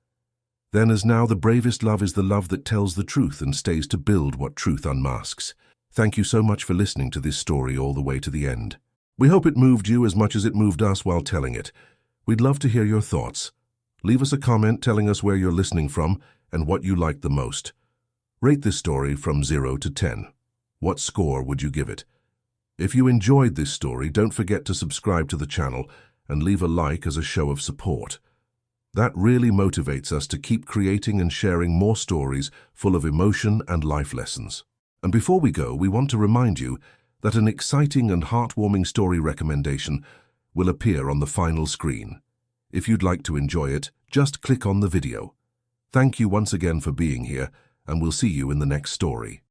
Then as now, the bravest love is the love that tells the truth and stays to build what truth unmasks. Thank you so much for listening to this story all the way to the end. We hope it moved you as much as it moved us while telling it. We'd love to hear your thoughts. Leave us a comment telling us where you're listening from and what you liked the most. Rate this story from 0 to 10. What score would you give it? If you enjoyed this story, don't forget to subscribe to the channel and leave a like as a show of support. That really motivates us to keep creating and sharing more stories full of emotion and life lessons. And before we go, we want to remind you that an exciting and heartwarming story recommendation will appear on the final screen. If you'd like to enjoy it, just click on the video. Thank you once again for being here, and we'll see you in the next story.